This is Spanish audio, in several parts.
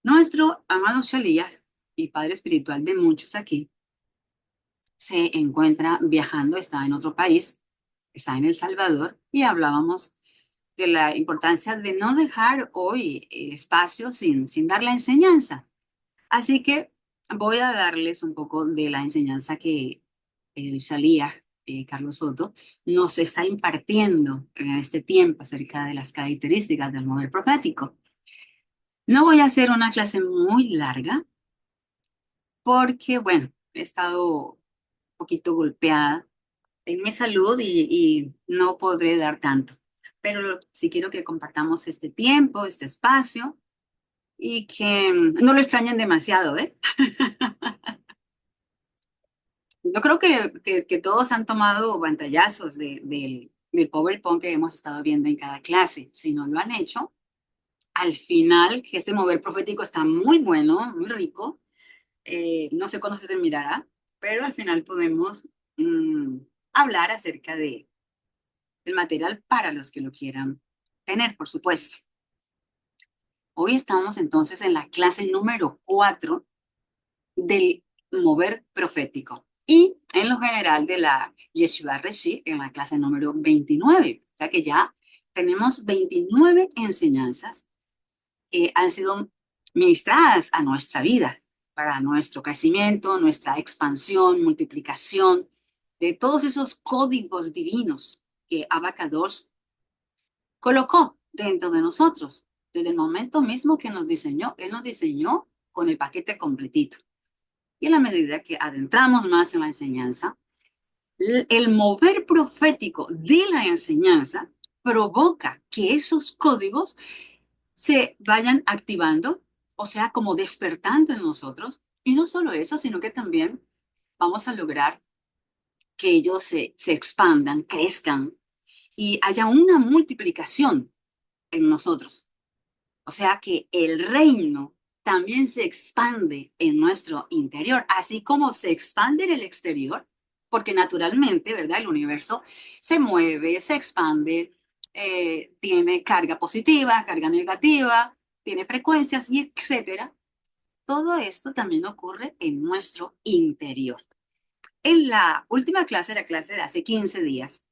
Nuestro amado Shaliach y padre espiritual de muchos aquí se encuentra viajando, está en otro país, está en El Salvador, y hablábamos de la importancia de no dejar hoy espacio sin dar la enseñanza. Así que voy a darles un poco de la enseñanza que el Shaliach, Carlos Soto, nos está impartiendo en este tiempo acerca de las características del mover profético. No voy a hacer una clase muy larga porque, bueno, he estado un poquito golpeada en mi salud y no podré dar tanto. Pero sí quiero que compartamos este tiempo, este espacio y que no lo extrañen demasiado, ¿eh? Yo creo que todos han tomado pantallazos del PowerPoint que hemos estado viendo en cada clase. Si no lo han hecho, al final, que este mover profético está muy bueno, muy rico. No sé cuándo se terminará, pero al final podemos mm, hablar acerca del material para los que lo quieran tener, por supuesto. Hoy estamos entonces en la clase número 4 del mover profético y en lo general de la Yeshiva Reshi en la clase número 29. O sea que ya tenemos 29 enseñanzas que han sido ministradas a nuestra vida para nuestro crecimiento, nuestra expansión, multiplicación de todos esos códigos divinos que Abacados colocó dentro de nosotros. Desde el momento mismo que nos diseñó, Él nos diseñó con el paquete completito. Y a la medida que adentramos más en la enseñanza, el mover profético de la enseñanza provoca que esos códigos se vayan activando, o sea, como despertando en nosotros. Y no solo eso, sino que también vamos a lograr que ellos se expandan, crezcan y haya una multiplicación en nosotros. O sea que el reino también se expande en nuestro interior, así como se expande en el exterior, porque naturalmente, ¿verdad? El universo se mueve, se expande, tiene carga positiva, carga negativa, tiene frecuencias y etcétera. Todo esto también ocurre en nuestro interior. En la última clase, la clase de hace 15 días,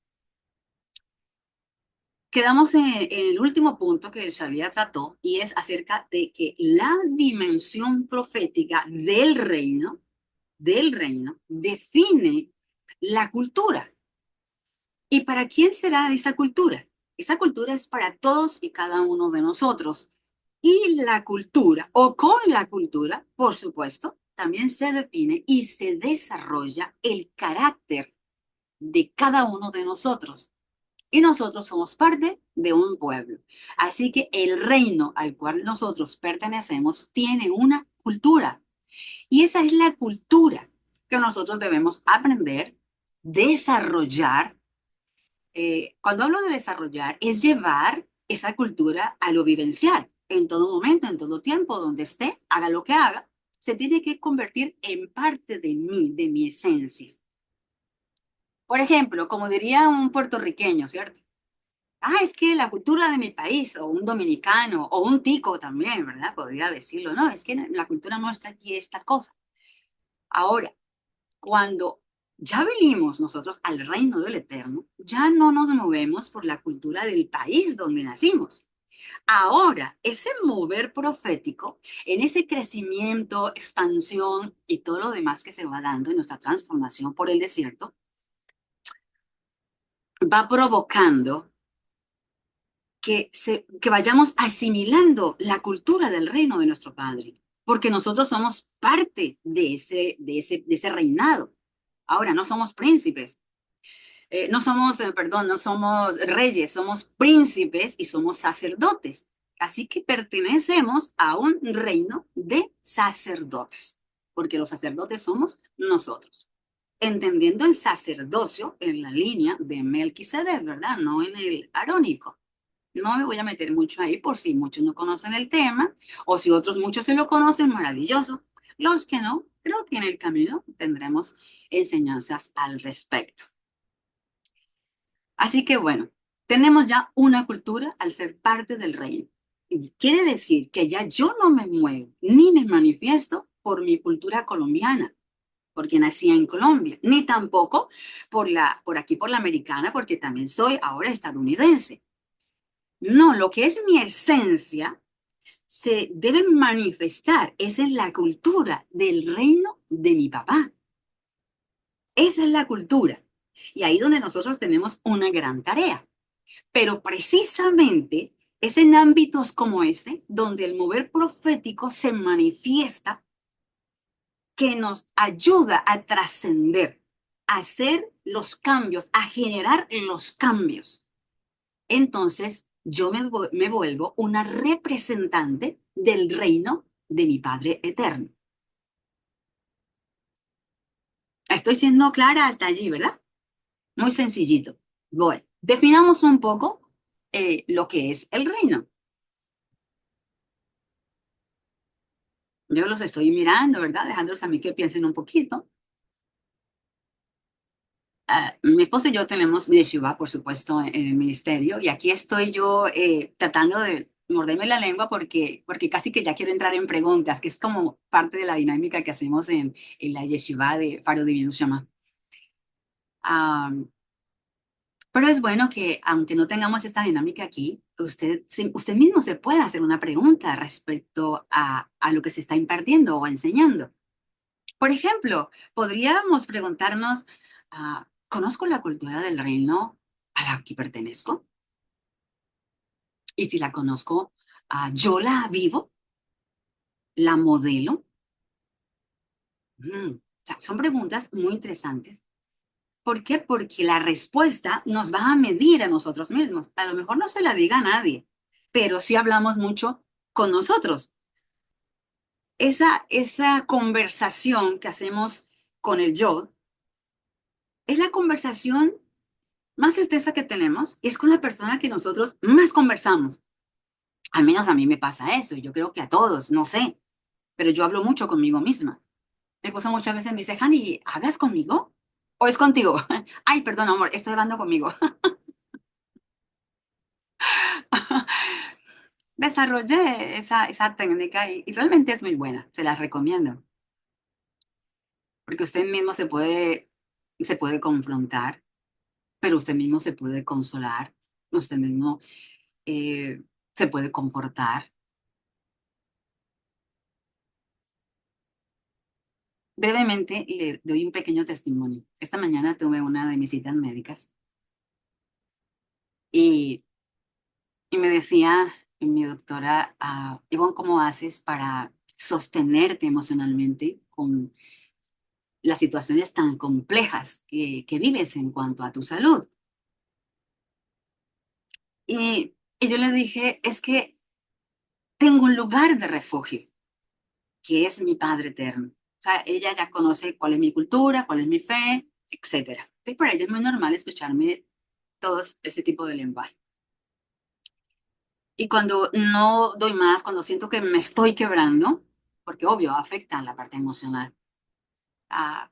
quedamos en el último punto que el Shalia trató y es acerca de que la dimensión profética del reino, define la cultura. ¿Y para quién será esa cultura? Esa cultura es para todos y cada uno de nosotros. Y la cultura, o con la cultura, por supuesto, también se define y se desarrolla el carácter de cada uno de nosotros. Y nosotros somos parte de un pueblo. Así que el reino al cual nosotros pertenecemos tiene una cultura. Y esa es la cultura que nosotros debemos aprender, desarrollar. Cuando hablo de desarrollar, es llevar esa cultura a lo vivencial. En todo momento, en todo tiempo, donde esté, haga lo que haga, se tiene que convertir en parte de mi esencia. Por ejemplo, como diría un puertorriqueño, ¿cierto? Es que la cultura de mi país, o un dominicano, o un tico también, ¿verdad? Podría decirlo, no, es que la cultura nuestra aquí es esta cosa. Ahora, cuando ya venimos nosotros al reino del Eterno, ya no nos movemos por la cultura del país donde nacimos. Ahora, ese mover profético, en ese crecimiento, expansión y todo lo demás que se va dando en nuestra transformación por el desierto, va provocando que vayamos asimilando la cultura del reino de nuestro Padre, porque nosotros somos parte de ese reinado. Ahora, no somos príncipes, no somos, perdón, no somos reyes, somos príncipes y somos sacerdotes. Así que pertenecemos a un reino de sacerdotes, porque los sacerdotes somos nosotros. Entendiendo el sacerdocio en la línea de Melquisedec, ¿verdad? No en el arónico. No me voy a meter mucho ahí por si muchos no conocen el tema o si otros muchos se lo conocen, maravilloso. Los que no, creo que en el camino tendremos enseñanzas al respecto. Así que bueno, tenemos ya una cultura al ser parte del reino. quiere decir que ya yo no me muevo ni me manifiesto por mi cultura colombiana, porque nací en Colombia, ni tampoco por aquí, por la americana, porque también soy ahora estadounidense. No, lo que es mi esencia se debe manifestar, es en la cultura del reino de mi papá. Esa es la cultura. Y ahí donde nosotros tenemos una gran tarea. Pero precisamente es en ámbitos como este donde el mover profético se manifiesta, que nos ayuda a trascender, a hacer los cambios, a generar los cambios. Entonces, yo me vuelvo una representante del reino de mi Padre eterno. Estoy siendo clara hasta allí, ¿verdad? Muy sencillito. Bueno, definamos un poco lo que es el reino. Yo los estoy mirando, ¿verdad? Dejándolos a mí que piensen un poquito. Mi esposo y yo tenemos yeshiva, por supuesto, en el ministerio, y aquí estoy yo tratando de morderme la lengua porque casi que ya quiero entrar en preguntas, que es como parte de la dinámica que hacemos en la yeshiva de Faro Divino Shama. Ah, pero es bueno que, aunque no tengamos esta dinámica aquí, usted mismo se pueda hacer una pregunta respecto a lo que se está impartiendo o enseñando. Por ejemplo, podríamos preguntarnos, ¿conozco la cultura del reino a la que pertenezco? Y si la conozco, ¿yo la vivo? ¿La modelo? O sea, son preguntas muy interesantes. ¿Por qué? Porque la respuesta nos va a medir a nosotros mismos. A lo mejor no se la diga a nadie, pero sí hablamos mucho con nosotros. Esa conversación que hacemos con el yo es la conversación más extensa que tenemos y es con la persona que nosotros más conversamos. Al menos a mí me pasa eso y yo creo que a todos, no sé, pero yo hablo mucho conmigo misma. Mi esposa muchas veces me dice, Hani, ¿hablas conmigo? ¿O es contigo? Ay, perdón, amor, estoy hablando conmigo. Desarrollé esa técnica y realmente es muy buena, se la recomiendo, porque usted mismo se puede confrontar, pero usted mismo se puede consolar, usted mismo se puede confortar. Brevemente le doy un pequeño testimonio. Esta mañana tuve una de mis citas médicas y, y me decía mi doctora, Ivonne, ¿cómo haces para sostenerte emocionalmente con las situaciones tan complejas que vives en cuanto a tu salud? Y yo le dije, es que tengo un lugar de refugio, que es mi Padre Eterno. O sea, ella ya conoce cuál es mi cultura, cuál es mi fe, etcétera. Y para ella es muy normal escucharme todo ese tipo de lenguaje. Y cuando no doy más, cuando siento que me estoy quebrando, porque obvio afecta la parte emocional, ah,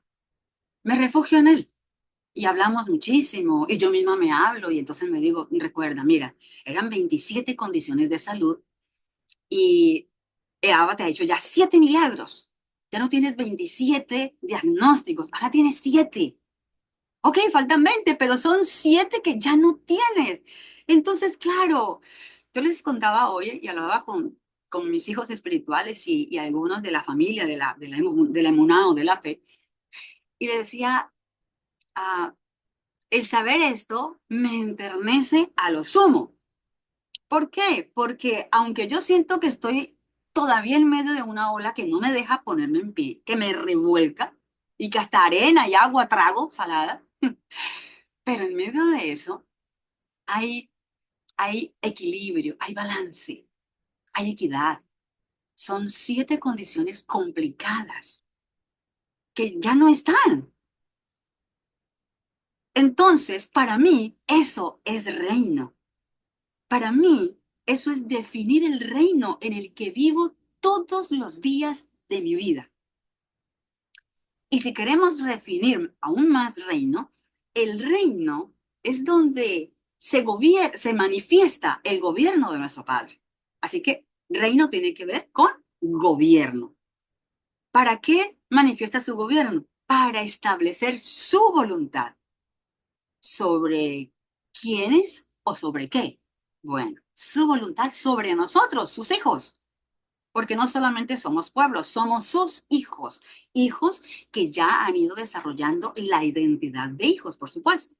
me refugio en él. Y hablamos muchísimo y yo misma me hablo y entonces me digo, recuerda, mira, eran 27 condiciones de salud y Eva te ha hecho ya 7 milagros. Ya no tienes 27 diagnósticos, ahora tienes 7. Ok, faltan 20, pero son 7 que ya no tienes. Entonces, claro, yo les contaba hoy y hablaba con mis hijos espirituales y algunos de la familia, de la emuná o de la fe, y les decía, ah, el saber esto me enternece a lo sumo. ¿Por qué? Porque aunque yo siento que estoy todavía en medio de una ola que no me deja ponerme en pie, que me revuelca y que hasta arena y agua trago salada, pero en medio de eso hay, hay equilibrio, hay balance, hay equidad. Son 7 condiciones complicadas que ya no están. Entonces, para mí, eso es reino. Para mí, eso es definir el reino en el que vivo todos los días de mi vida. Y si queremos definir aún más reino, el reino es donde se manifiesta el gobierno de nuestro Padre. Así que reino tiene que ver con gobierno. ¿Para qué manifiesta su gobierno? Para establecer su voluntad sobre quiénes o sobre qué. Bueno, su voluntad sobre nosotros, sus hijos, porque no solamente somos pueblos, somos sus hijos, hijos que ya han ido desarrollando la identidad de hijos, por supuesto.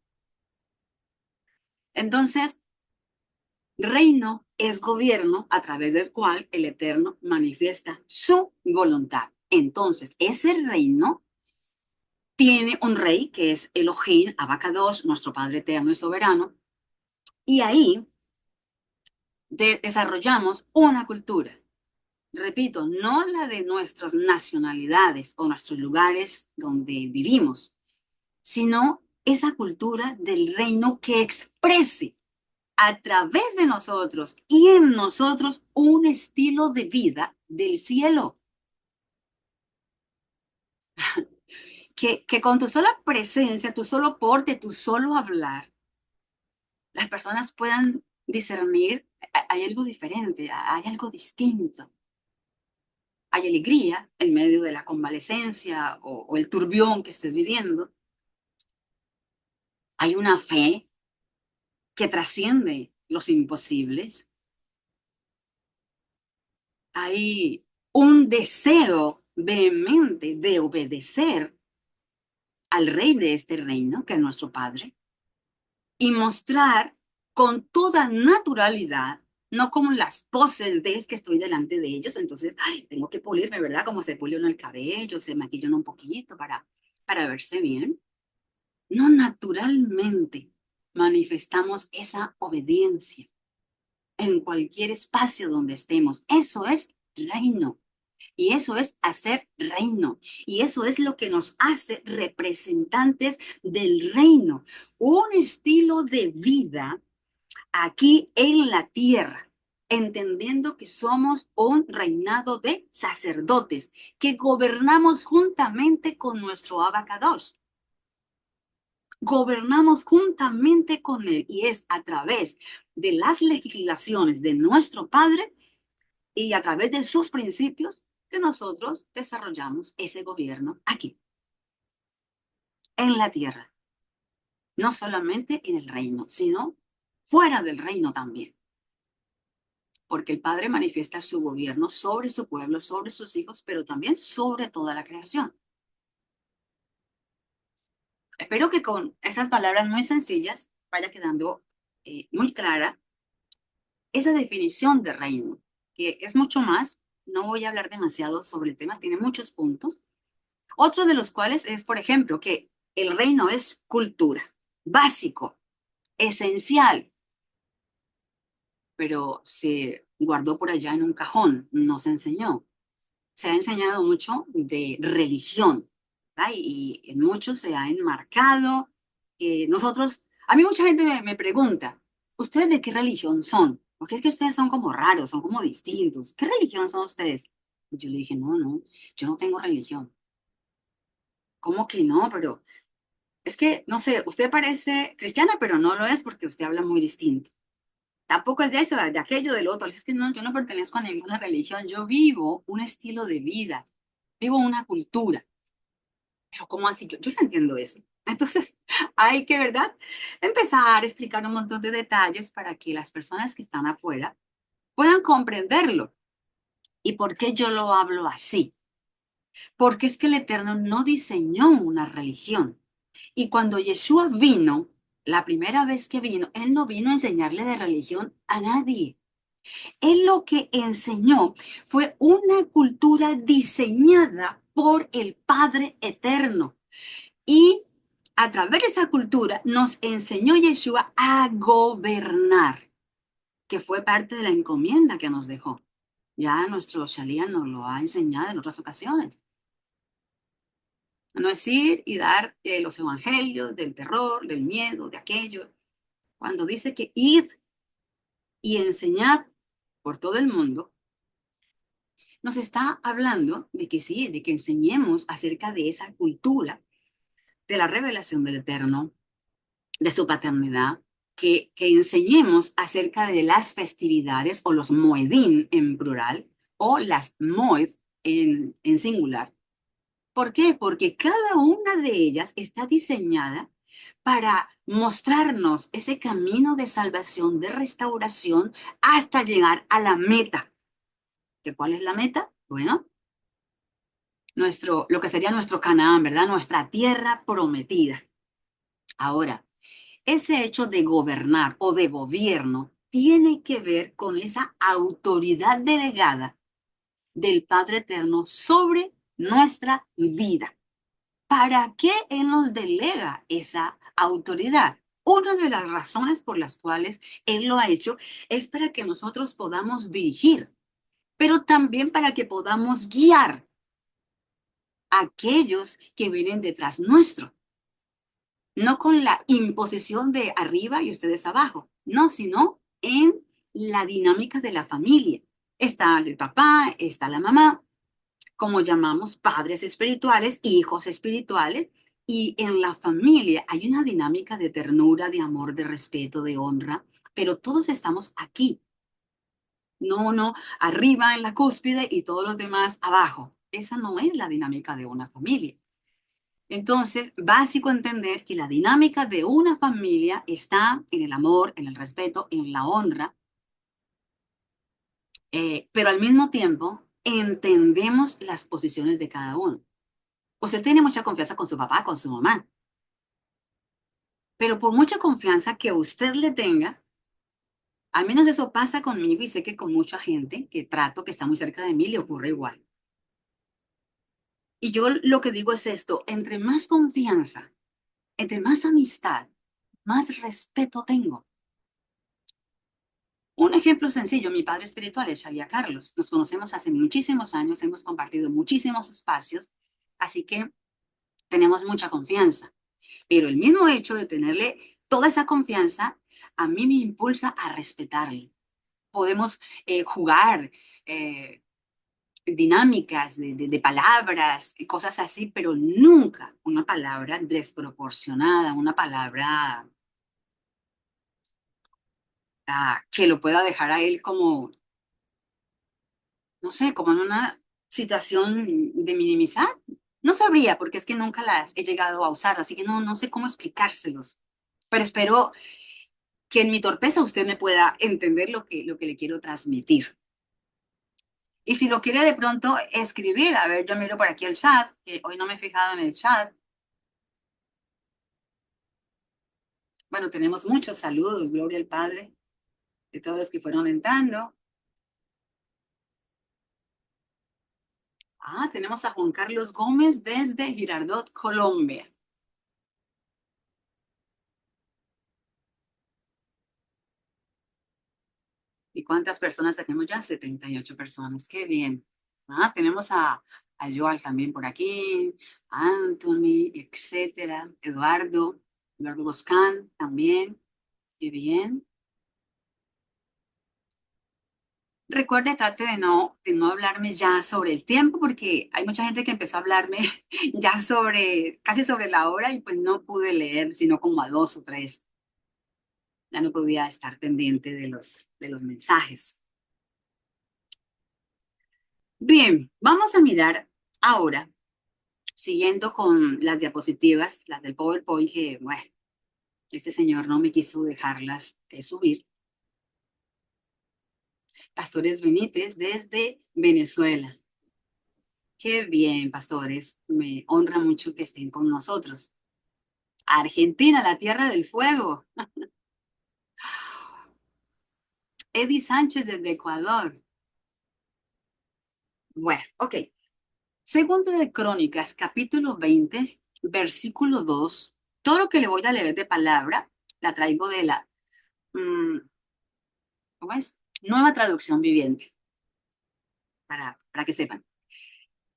Entonces, reino es gobierno a través del cual el Eterno manifiesta su voluntad. Entonces, ese reino tiene un rey que es Elohim, Abacados, nuestro Padre eterno y soberano, y ahí desarrollamos una cultura. Repito, no la de nuestras nacionalidades o nuestros lugares donde vivimos, sino esa cultura del reino que exprese a través de nosotros y en nosotros un estilo de vida del cielo. Que con tu sola presencia, tu solo porte, tu solo hablar, las personas puedan discernir, hay algo diferente, hay algo distinto. Hay alegría en medio de la convalecencia o el turbión que estés viviendo. Hay una fe que trasciende los imposibles. Hay un deseo vehemente de obedecer al rey de este reino, que es nuestro Padre, y mostrar con toda naturalidad, no como las poses de es que estoy delante de ellos, entonces, ay, tengo que pulirme, ¿verdad? Como se pule uno el cabello, se maquilla uno un poquito para verse bien. No, naturalmente manifestamos esa obediencia en cualquier espacio donde estemos. Eso es reino. Y eso es hacer reino. Y eso es lo que nos hace representantes del reino. Un estilo de vida aquí en la tierra, entendiendo que somos un reinado de sacerdotes, que gobernamos juntamente con nuestro abacados. Gobernamos juntamente con él y es a través de las legislaciones de nuestro Padre y a través de sus principios que nosotros desarrollamos ese gobierno aquí, en la tierra, no solamente en el reino, sino fuera del reino también, porque el Padre manifiesta su gobierno sobre su pueblo, sobre sus hijos, pero también sobre toda la creación. Espero que con esas palabras muy sencillas vaya quedando muy clara esa definición de reino, que es mucho más. No voy a hablar demasiado sobre el tema, tiene muchos puntos. Otro de los cuales es, por ejemplo, que el reino es cultura, básico, esencial, pero se guardó por allá en un cajón, no se enseñó. Se ha enseñado mucho de religión, ¿verdad? Y en muchos se ha enmarcado. Nosotros, a mí mucha gente me pregunta, ¿ustedes de qué religión son? Porque es que ustedes son como raros, son como distintos. ¿Qué religión son ustedes? Y yo le dije, no, no, yo no tengo religión. ¿Cómo que no? Pero es que, no sé, usted parece cristiana, pero no lo es porque usted habla muy distinto. Tampoco es de eso, de aquello, del otro. Es que no, yo no pertenezco a ninguna religión. Yo vivo un estilo de vida, vivo una cultura. Pero ¿cómo así? Yo no entiendo eso. Entonces, hay que, ¿verdad? Empezar a explicar un montón de detalles para que las personas que están afuera puedan comprenderlo. ¿Y por qué yo lo hablo así? Porque es que el Eterno no diseñó una religión. Y cuando Yeshua vino, la primera vez que vino, Él no vino a enseñarle de religión a nadie. Él lo que enseñó fue una cultura diseñada por el Padre Eterno. Y a través de esa cultura nos enseñó Yeshua a gobernar, que fue parte de la encomienda que nos dejó. Ya nuestro Shalía nos lo ha enseñado en otras ocasiones. No es ir y dar los evangelios del terror, del miedo, de aquello. Cuando dice que id y enseñad por todo el mundo, nos está hablando de que sí, de que enseñemos acerca de esa cultura, de la revelación del Eterno, de su paternidad, que enseñemos acerca de las festividades o los moedín en plural o las moed en singular. ¿Por qué? Porque cada una de ellas está diseñada para mostrarnos ese camino de salvación, de restauración, hasta llegar a la meta. ¿Que cuál es la meta? Bueno, lo que sería nuestro Canaán, ¿verdad? Nuestra tierra prometida. Ahora, ese hecho de gobernar o de gobierno tiene que ver con esa autoridad delegada del Padre Eterno sobre nuestra vida. ¿Para qué Él nos delega esa autoridad? Una de las razones por las cuales Él lo ha hecho es para que nosotros podamos dirigir, pero también para que podamos guiar a aquellos que vienen detrás nuestro. No con la imposición de arriba y ustedes abajo, no, sino en la dinámica de la familia. Está el papá, está la mamá, como llamamos padres espirituales, hijos espirituales, y en la familia hay una dinámica de ternura, de amor, de respeto, de honra, pero todos estamos aquí. No, no, arriba en la cúspide y todos los demás abajo. Esa no es la dinámica de una familia. Entonces, básico entender que la dinámica de una familia está en el amor, en el respeto, en la honra, pero al mismo tiempo entendemos las posiciones de cada uno. Usted tiene mucha confianza con su papá, con su mamá, pero por mucha confianza que usted le tenga, al menos eso pasa conmigo y sé que con mucha gente que trato, que está muy cerca de mí, le ocurre igual. Y yo lo que digo es esto, entre más confianza, entre más amistad, más respeto tengo. Un ejemplo sencillo, mi padre espiritual es Xavier Carlos. Nos conocemos hace muchísimos años, hemos compartido muchísimos espacios, así que tenemos mucha confianza. Pero el mismo hecho de tenerle toda esa confianza, a mí me impulsa a respetarle. Podemos jugar dinámicas de palabras, cosas así, pero nunca una palabra desproporcionada, una palabra que lo pueda dejar a él como, no sé, como en una situación de minimizar. No sabría, porque es que nunca las he llegado a usar, así que no sé cómo explicárselos. Pero espero que en mi torpeza usted me pueda entender lo que le quiero transmitir. Y si lo quiere de pronto escribir, a ver, yo miro por aquí el chat, que hoy no me he fijado en el chat. Bueno, tenemos muchos saludos, gloria al Padre, de todos los que fueron entrando. Tenemos a Juan Carlos Gómez desde Girardot, Colombia. ¿Y cuántas personas tenemos ya? 78 personas. Qué bien. Tenemos a Joal también por aquí, a Anthony, etcétera. Eduardo Boscan también. Qué bien. Recuerde, trate de no hablarme ya sobre el tiempo, porque hay mucha gente que empezó a hablarme ya casi sobre la hora y pues no pude leer, sino como a dos o tres. Ya no podía estar pendiente de los mensajes. Bien, vamos a mirar ahora, siguiendo con las diapositivas, las del PowerPoint, que, bueno, este señor no me quiso dejarlas subir. Pastores Benítez desde Venezuela. Qué bien, pastores. Me honra mucho que estén con nosotros. Argentina, la tierra del fuego. Eddie Sánchez desde Ecuador. Bueno, ok. Segundo de Crónicas, capítulo 20, versículo 2. Todo lo que le voy a leer de palabra, la traigo de la ¿cómo es? Nueva traducción viviente, para que sepan.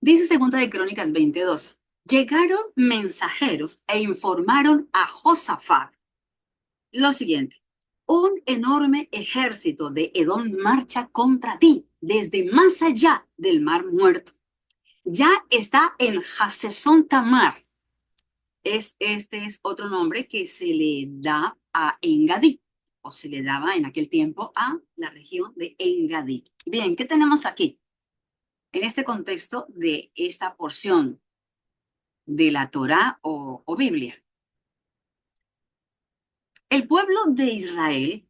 Dice Segunda de Crónicas 22. Llegaron mensajeros e informaron a Josafat lo siguiente. Un enorme ejército de Edom marcha contra ti desde más allá del Mar Muerto. Ya está en Hasezón Tamar. Este es otro nombre que se le da a Engadí. o se le daba en aquel tiempo a la región de Engadí. Bien, ¿qué tenemos aquí? En este contexto de esta porción de la Torá o Biblia. El pueblo de Israel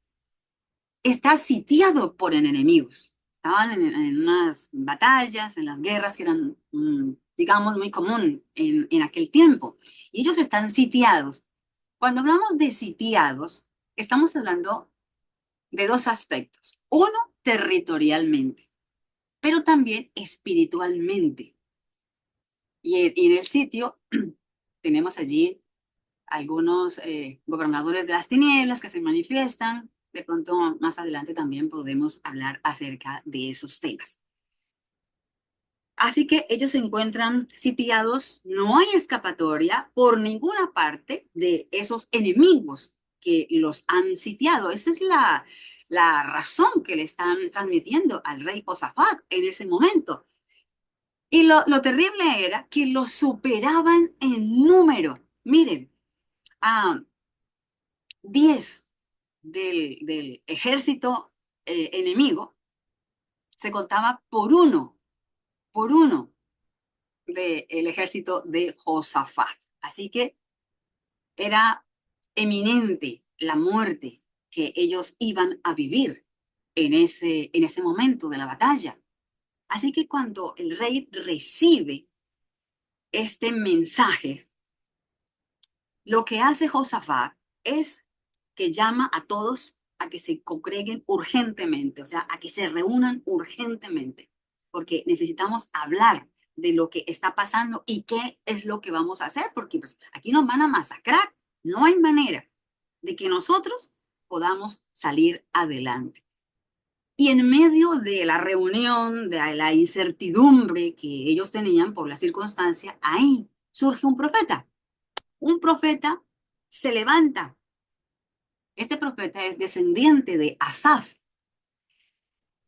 está sitiado por enemigos. Estaban en unas batallas, en las guerras que eran, digamos, muy común en aquel tiempo. Y ellos están sitiados. Cuando hablamos de sitiados, estamos hablando de dos aspectos. Uno, territorialmente, pero también espiritualmente. Y en el sitio tenemos allí algunos gobernadores de las tinieblas que se manifiestan. De pronto, más adelante también podemos hablar acerca de esos temas. Así que ellos se encuentran sitiados, no hay escapatoria por ninguna parte de esos enemigos que los han sitiado. Esa es la razón que le están transmitiendo al rey Josafat en ese momento. Y lo terrible era que lo superaban en número. Miren, a 10 del ejército enemigo se contaba por uno del ejército de Josafat. Así que era eminente la muerte que ellos iban a vivir en ese momento de la batalla. Así que cuando el rey recibe este mensaje, lo que hace Josafat es que llama a todos a que se congreguen urgentemente, o sea, a que se reúnan urgentemente, porque necesitamos hablar de lo que está pasando y qué es lo que vamos a hacer, porque pues, aquí nos van a masacrar. No hay manera de que nosotros podamos salir adelante. Y en medio de la reunión, de la incertidumbre que ellos tenían por la circunstancia, ahí surge un profeta. Un profeta se levanta. Este profeta es descendiente de Asaf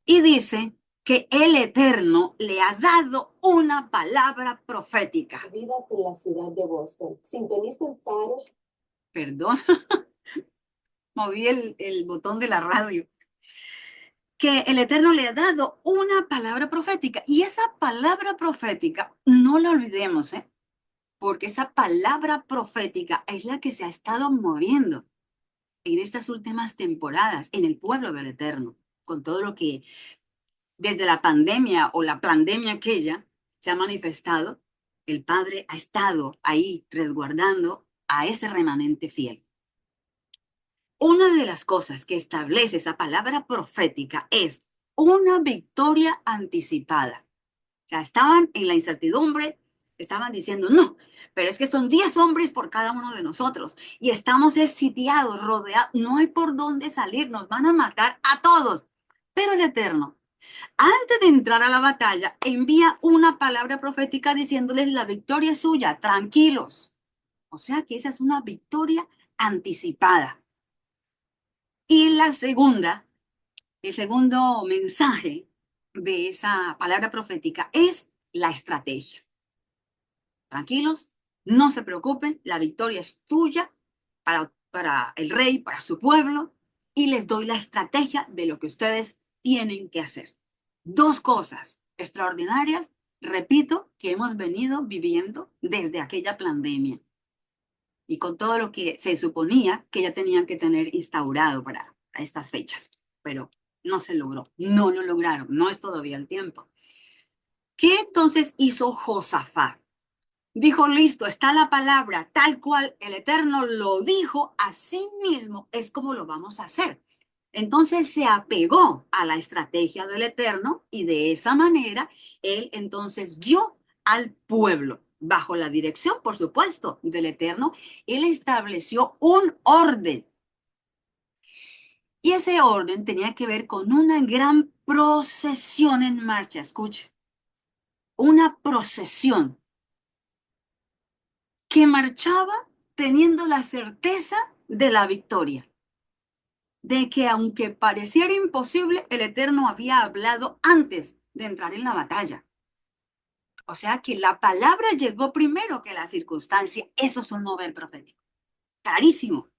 y dice que el Eterno le ha dado una palabra profética. Vidas en la ciudad de Boston. Sintoniza en faros. Perdón, moví el botón de la radio. Que el Eterno le ha dado una palabra profética. Y esa palabra profética, no la olvidemos, ¿eh? Porque esa palabra profética es la que se ha estado moviendo en estas últimas temporadas en el pueblo del Eterno, con todo lo que desde la pandemia o la pandemia aquella se ha manifestado, el Padre ha estado ahí resguardando a ese remanente fiel. Una de las cosas que establece esa palabra profética es una victoria anticipada. O sea, estaban en la incertidumbre, estaban diciendo, no, pero es que son 10 hombres por cada uno de nosotros y estamos sitiados, rodeados, no hay por dónde salir, nos van a matar a todos. Pero el Eterno, antes de entrar a la batalla, envía una palabra profética diciéndoles la victoria es suya, tranquilos. O sea que esa es una victoria anticipada. Y la segunda, el segundo mensaje de esa palabra profética es la estrategia. Tranquilos, no se preocupen, la victoria es tuya para el rey, para su pueblo, y les doy la estrategia de lo que ustedes tienen que hacer. Dos cosas extraordinarias, repito, que hemos venido viviendo desde aquella pandemia y con todo lo que se suponía que ya tenían que tener instaurado para estas fechas, pero no se logró, no lo lograron, no es todavía el tiempo. ¿Qué entonces hizo Josafat? Dijo, listo, está la palabra, tal cual el Eterno lo dijo, así mismo es como lo vamos a hacer. Entonces se apegó a la estrategia del Eterno y de esa manera él entonces guió al pueblo bajo la dirección, por supuesto, del Eterno. Él estableció un orden y ese orden tenía que ver con una gran procesión en marcha. Escuche, una procesión que marchaba teniendo la certeza de la victoria, de que aunque pareciera imposible, el Eterno había hablado antes de entrar en la batalla. O sea que la palabra llegó primero que la circunstancia. Eso es un mover profético. Clarísimo.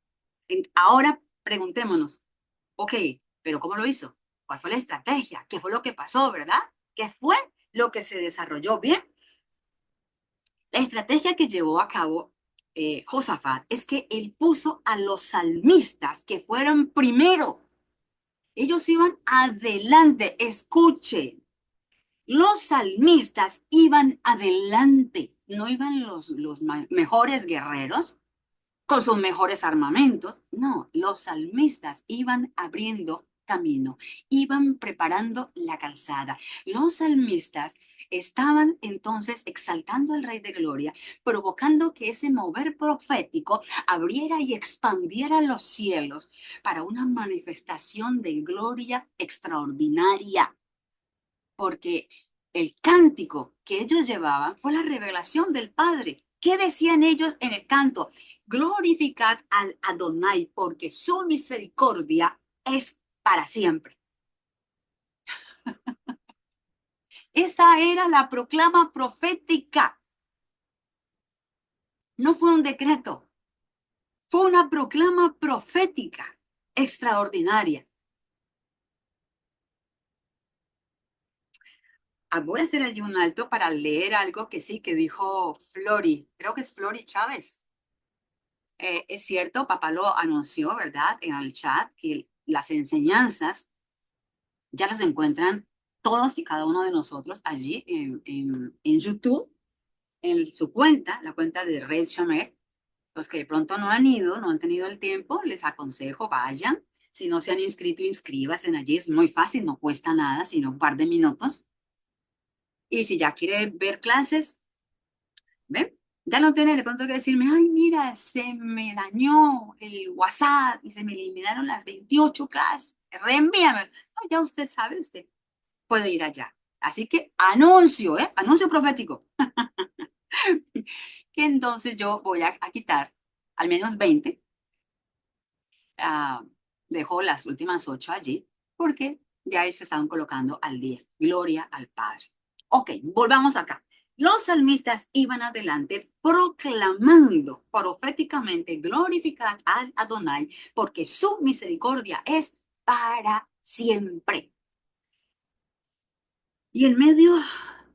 Ahora preguntémonos, Ok, pero ¿cómo lo hizo? ¿Cuál fue la estrategia? ¿Qué fue lo que pasó, verdad? ¿Qué fue lo que se desarrolló? Bien, la estrategia que llevó a cabo Josafat es que él puso a los salmistas que fueron primero. Ellos iban adelante, escuchen. Los salmistas iban adelante, no iban los mejores guerreros con sus mejores armamentos. No, los salmistas iban abriendo camino, iban preparando la calzada. Los salmistas estaban entonces exaltando al Rey de Gloria, provocando que ese mover profético abriera y expandiera los cielos para una manifestación de gloria extraordinaria, porque el cántico que ellos llevaban fue la revelación del Padre. ¿Qué decían ellos en el canto? Glorificad al Adonai, porque su misericordia es para siempre. Esa era la proclama profética. No fue un decreto, fue una proclama profética extraordinaria. Voy a hacer allí un alto para leer algo que sí, que dijo Flori, creo que es Flori Chávez. Es cierto, papá lo anunció, ¿verdad? En el chat, que las enseñanzas ya las encuentran todos y cada uno de nosotros allí en YouTube, en su cuenta, la cuenta de Red Shamer. Los que de pronto no han ido, no han tenido el tiempo, les aconsejo, vayan. Si no se han inscrito, inscríbanse allí. Es muy fácil, no cuesta nada, sino un par de minutos. Y si ya quiere ver clases, ¿ven? Ya no tiene de pronto que decirme, ay, mira, se me dañó el WhatsApp y se me eliminaron las 28 clases. Reenvíame. No, ya usted sabe, usted puede ir allá. Así que anuncio, ¿eh? Anuncio profético. Que entonces yo voy a quitar al menos 20. ah, Dejo las últimas 8 allí porque ya se estaban colocando al día. Gloria al Padre. Ok, volvamos acá. Los salmistas iban adelante proclamando proféticamente, glorificad al Adonai, porque su misericordia es para siempre. Y en medio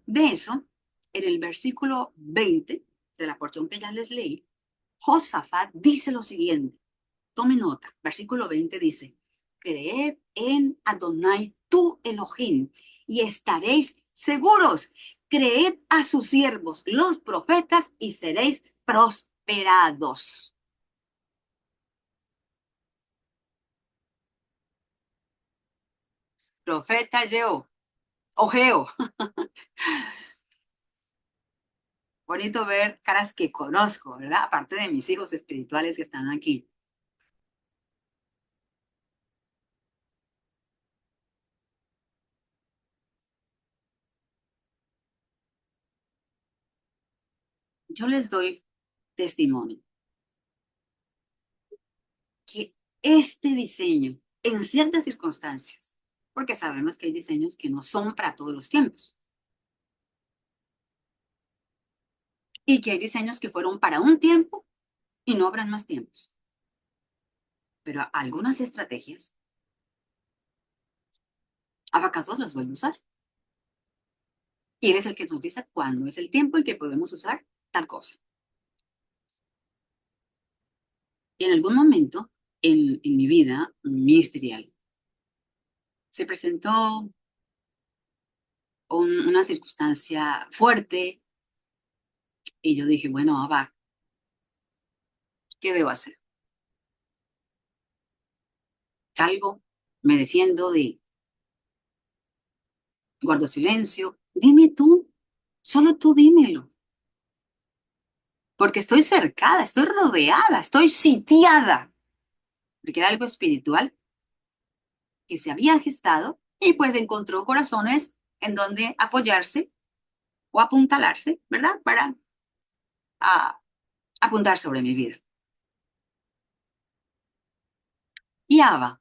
de eso, en el versículo 20 de la porción que ya les leí, Josafat dice lo siguiente. Tome nota, versículo 20 dice, creed en Adonai tu Elohim y estaréis seguros. Creed a sus siervos, los profetas, y seréis prosperados. Profeta Yeo, Ojeo. Bonito ver caras que conozco, ¿verdad? Aparte de mis hijos espirituales que están aquí. Yo les doy testimonio que este diseño, en ciertas circunstancias, porque sabemos que hay diseños que no son para todos los tiempos, y que hay diseños que fueron para un tiempo y no habrán más tiempos. Pero algunas estrategias, Abacados las vuelve a usar. Y él es el que nos dice cuándo es el tiempo en que podemos usar tal cosa. Y en algún momento en mi vida ministerial se presentó una circunstancia fuerte y yo dije, bueno, Abba, ¿qué debo hacer? Salgo, me defiendo de, guardo silencio. Dime tú, solo tú dímelo. Porque estoy cercada, estoy rodeada, estoy sitiada. Porque era algo espiritual que se había gestado y pues encontró corazones en donde apoyarse o apuntalarse, ¿verdad? Para a, apuntar sobre mi vida. Y Abba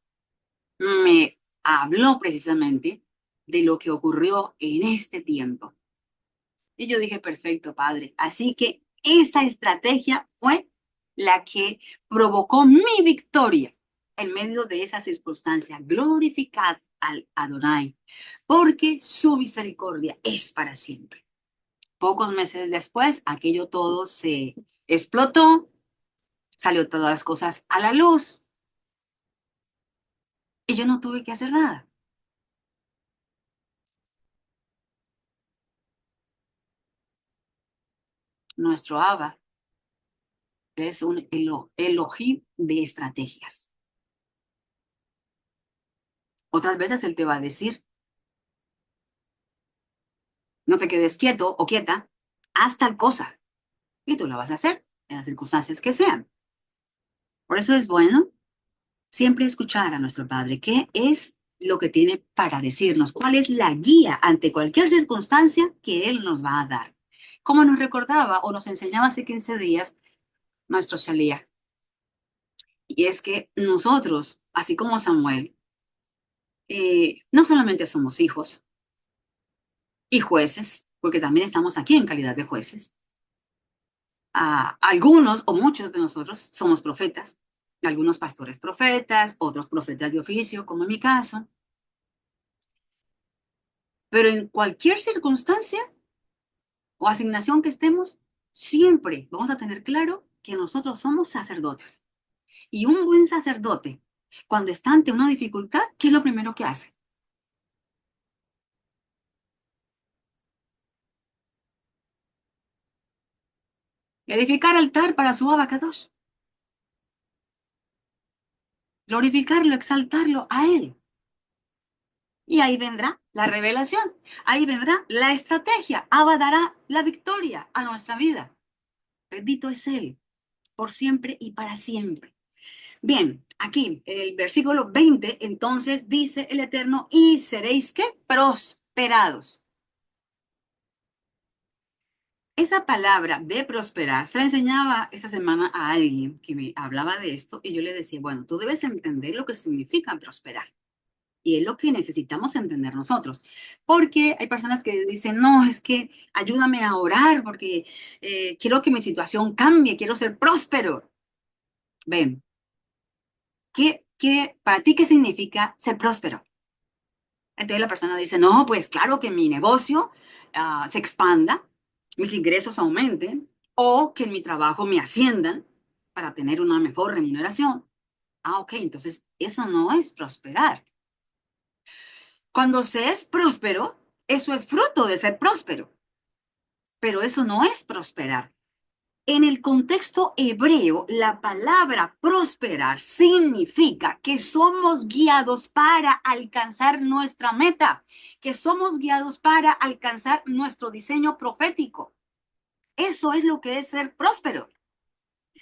me habló precisamente de lo que ocurrió en este tiempo. Y yo dije, perfecto, padre. Así que esa estrategia fue la que provocó mi victoria en medio de esa circunstancia. Glorificad al Adonai, porque su misericordia es para siempre. Pocos meses después, aquello todo se explotó, salió todas las cosas a la luz y yo no tuve que hacer nada. Nuestro Abba es un Elohim de estrategias. Otras veces Él te va a decir, no te quedes quieto o quieta, haz tal cosa. Y tú la vas a hacer en las circunstancias que sean. Por eso es bueno siempre escuchar a nuestro Padre. ¿Qué es lo que tiene para decirnos? ¿Cuál es la guía ante cualquier circunstancia que Él nos va a dar? Como nos recordaba o nos enseñaba hace 15 días nuestro Shaliach. Y es que nosotros, así como Samuel, no solamente somos hijos y jueces, porque también estamos aquí en calidad de jueces. Algunos o muchos de nosotros somos profetas, algunos pastores profetas, otros profetas de oficio, como en mi caso. Pero en cualquier circunstancia o asignación que estemos, siempre vamos a tener claro que nosotros somos sacerdotes. Y un buen sacerdote, cuando está ante una dificultad, ¿qué es lo primero que hace? Edificar altar para su abacados. Glorificarlo, exaltarlo a él. Y ahí vendrá la revelación, ahí vendrá la estrategia. Abba dará la victoria a nuestra vida. Bendito es Él, por siempre y para siempre. Bien, aquí el versículo 20, entonces dice el Eterno, y seréis ¿qué? Prosperados. Esa palabra de prosperar se la enseñaba esta semana a alguien que me hablaba de esto y yo le decía, bueno, tú debes entender lo que significa prosperar. Y es lo que necesitamos entender nosotros. Porque hay personas que dicen, no, es que ayúdame a orar porque quiero que mi situación cambie, quiero ser próspero. Ven, para ti qué significa ser próspero? Entonces la persona dice, no, pues claro que mi negocio se expanda, mis ingresos aumenten o que en mi trabajo me asciendan para tener una mejor remuneración. Ok, entonces eso no es prosperar. Cuando se es próspero, eso es fruto de ser próspero, pero eso no es prosperar. En el contexto hebreo, la palabra prosperar significa que somos guiados para alcanzar nuestra meta, que somos guiados para alcanzar nuestro diseño profético. Eso es lo que es ser próspero.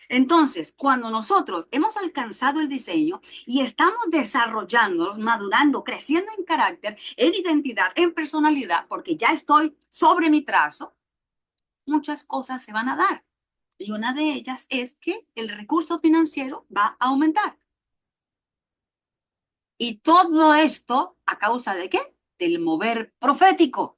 Entonces, cuando nosotros hemos alcanzado el diseño y estamos desarrollándonos, madurando, creciendo en carácter, en identidad, en personalidad, porque ya estoy sobre mi trazo, muchas cosas se van a dar. Y una de ellas es que el recurso financiero va a aumentar. Y todo esto a causa de qué? Del mover profético.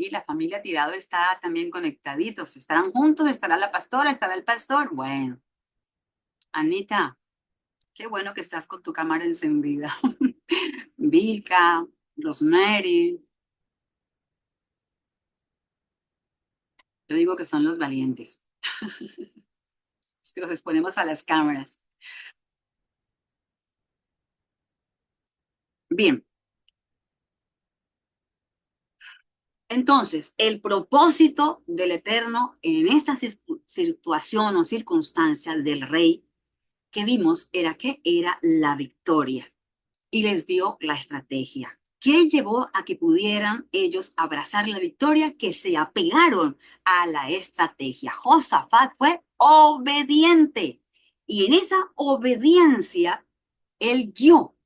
Y la familia Tirado está también conectaditos. Estarán juntos, estará la pastora, estará el pastor. Bueno, Anita, qué bueno que estás con tu cámara encendida. Vilca, Rosemary, yo digo que son los valientes. Es que los exponemos a las cámaras. Bien, entonces, el propósito del Eterno en esta situación o circunstancia del rey que vimos era que era la victoria y les dio la estrategia. ¿Qué llevó a que pudieran ellos abrazar la victoria? Que se apegaron a la estrategia. Josafat fue obediente y en esa obediencia él guió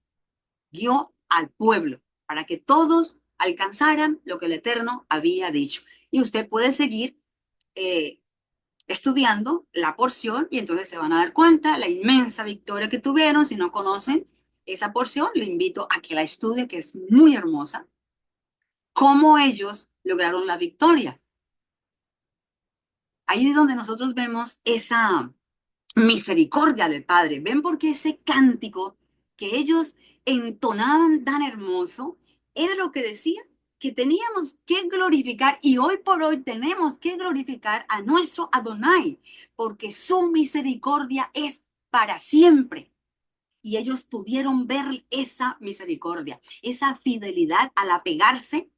al pueblo para que todos alcanzaran lo que el Eterno había dicho. Y usted puede seguir eh, estudiando la porción y entonces se van a dar cuenta la inmensa victoria que tuvieron. Si no conocen esa porción, le invito a que la estudie, que es muy hermosa, cómo ellos lograron la victoria. Ahí es donde nosotros vemos esa misericordia del Padre. ¿Ven por qué ese cántico que ellos entonaban tan hermoso era lo que decía? Que teníamos que glorificar y hoy por hoy tenemos que glorificar a nuestro Adonai, porque su misericordia es para siempre. Y ellos pudieron ver esa misericordia, esa fidelidad al apegarse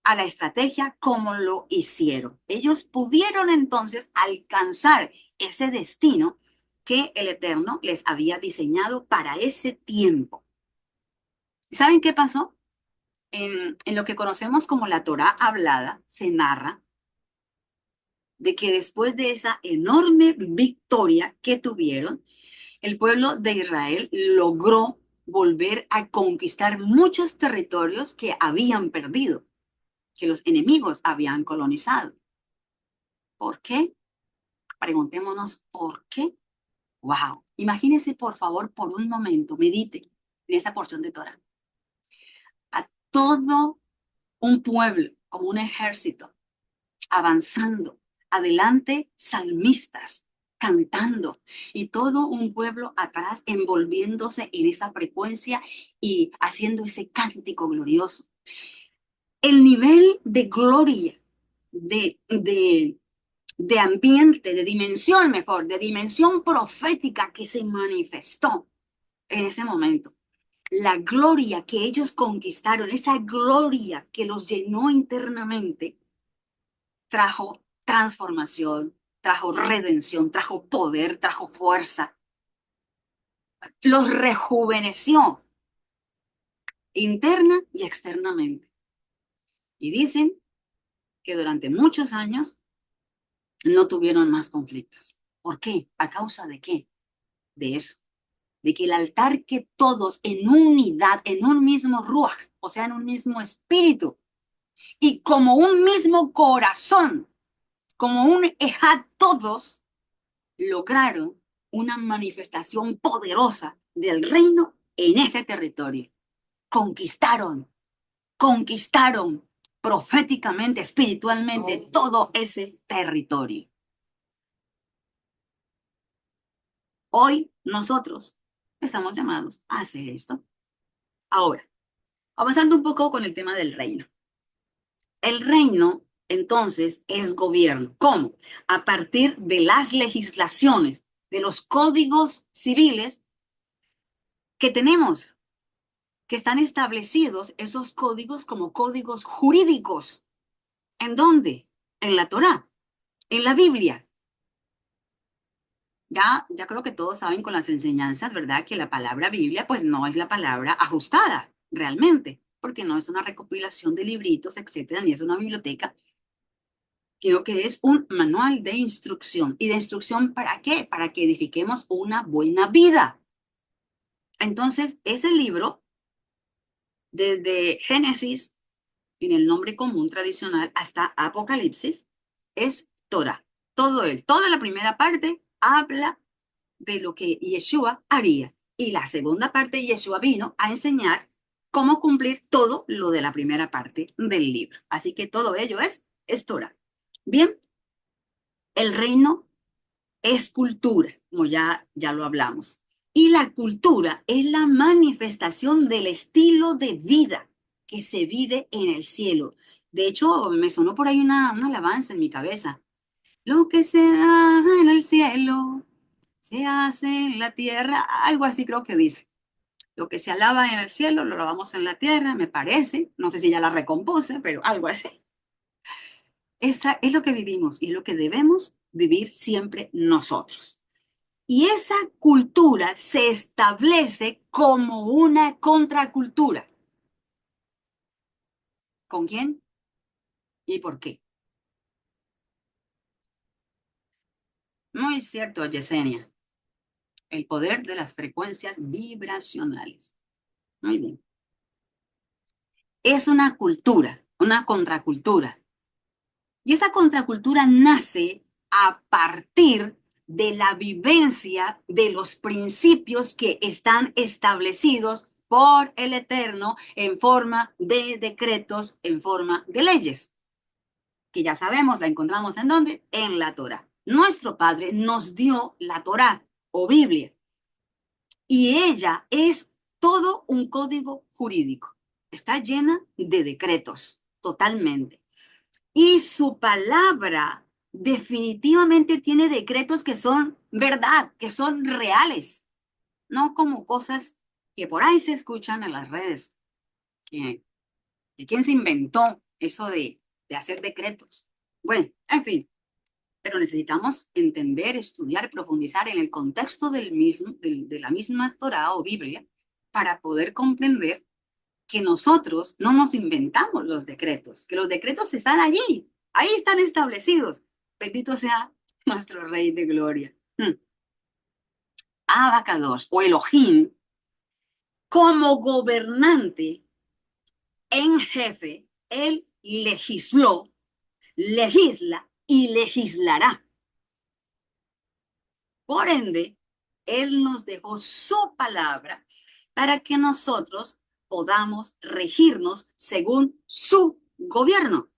a la estrategia como lo hicieron. Ellos pudieron entonces alcanzar ese destino que el Eterno les había diseñado para ese tiempo. ¿Saben qué pasó? En lo que conocemos como la Torá hablada, se narra de que después de esa enorme victoria que tuvieron, el pueblo de Israel logró volver a conquistar muchos territorios que habían perdido, que los enemigos habían colonizado. ¿Por qué? Preguntémonos por qué. Wow. Imagínense, por favor, por un momento, medite en esa porción de Torah. A todo un pueblo, como un ejército, avanzando, adelante salmistas, cantando, y todo un pueblo atrás envolviéndose en esa frecuencia y haciendo ese cántico glorioso. El nivel de gloria, de ambiente, de dimensión mejor, de dimensión profética que se manifestó en ese momento. La gloria que ellos conquistaron, esa gloria que los llenó internamente, trajo transformación, trajo redención, trajo poder, trajo fuerza, los rejuveneció interna y externamente. Y dicen que durante muchos años no tuvieron más conflictos. ¿Por qué? ¿A causa de qué? De eso, de que el altar que todos en unidad, en un mismo ruaj, o sea, en un mismo espíritu, y como un mismo corazón, como un ejad, todos lograron una manifestación poderosa del reino en ese territorio. Conquistaron, conquistaron proféticamente, espiritualmente, todo ese territorio. Hoy nosotros estamos llamados a hacer esto. Ahora, avanzando un poco con el tema del reino. El reino, entonces, es gobierno. ¿Cómo? A partir de las legislaciones, de los códigos civiles que tenemos, que están establecidos esos códigos como códigos jurídicos. ¿En dónde? En la Torá, en la Biblia. Ya creo que todos saben con las enseñanzas, ¿verdad? Que la palabra Biblia, pues no es la palabra ajustada, realmente, porque no es una recopilación de libritos, etcétera, ni es una biblioteca, sino que es un manual de instrucción. ¿Y de instrucción para qué? Para que edifiquemos una buena vida. Entonces, ese libro, desde Génesis, en el nombre común tradicional, hasta Apocalipsis, es Torah. Todo él, toda la primera parte habla de lo que Yeshua haría. Y la segunda parte, Yeshua vino a enseñar cómo cumplir todo lo de la primera parte del libro. Así que todo ello es Torah. Bien, el reino es cultura, como ya lo hablamos. Y la cultura es la manifestación del estilo de vida que se vive en el cielo. De hecho, me sonó por ahí una alabanza en mi cabeza. Lo que se da en el cielo se hace en la tierra, algo así creo que dice. Lo que se alaba en el cielo, lo alabamos en la tierra, me parece. No sé si ya la recompuse, pero algo así. Esa es lo que vivimos y es lo que debemos vivir siempre nosotros. Y esa cultura se establece como una contracultura. ¿Con quién y por qué? Muy cierto, Yesenia. El poder de las frecuencias vibracionales. Muy bien. Es una cultura, una contracultura. Y esa contracultura nace a partir de la vivencia de los principios que están establecidos por el Eterno en forma de decretos, en forma de leyes, que ya sabemos, la encontramos en dónde? En la Torá. Nuestro Padre nos dio la Torá o Biblia y ella es todo un código jurídico. Está llena de decretos, totalmente. Y su palabra definitivamente tiene decretos que son verdad, que son reales, no como cosas que por ahí se escuchan en las redes. Que, ¿Quién se inventó eso de hacer decretos? Bueno, en fin, pero necesitamos entender, estudiar, profundizar en el contexto de la misma Torah o Biblia para poder comprender que nosotros no nos inventamos los decretos, que los decretos están allí, ahí están establecidos. Bendito sea nuestro Rey de Gloria. Abacados o Elohim, como gobernante en jefe, él legisló, legisla y legislará. Por ende, él nos dejó su palabra para que nosotros podamos regirnos según su gobierno.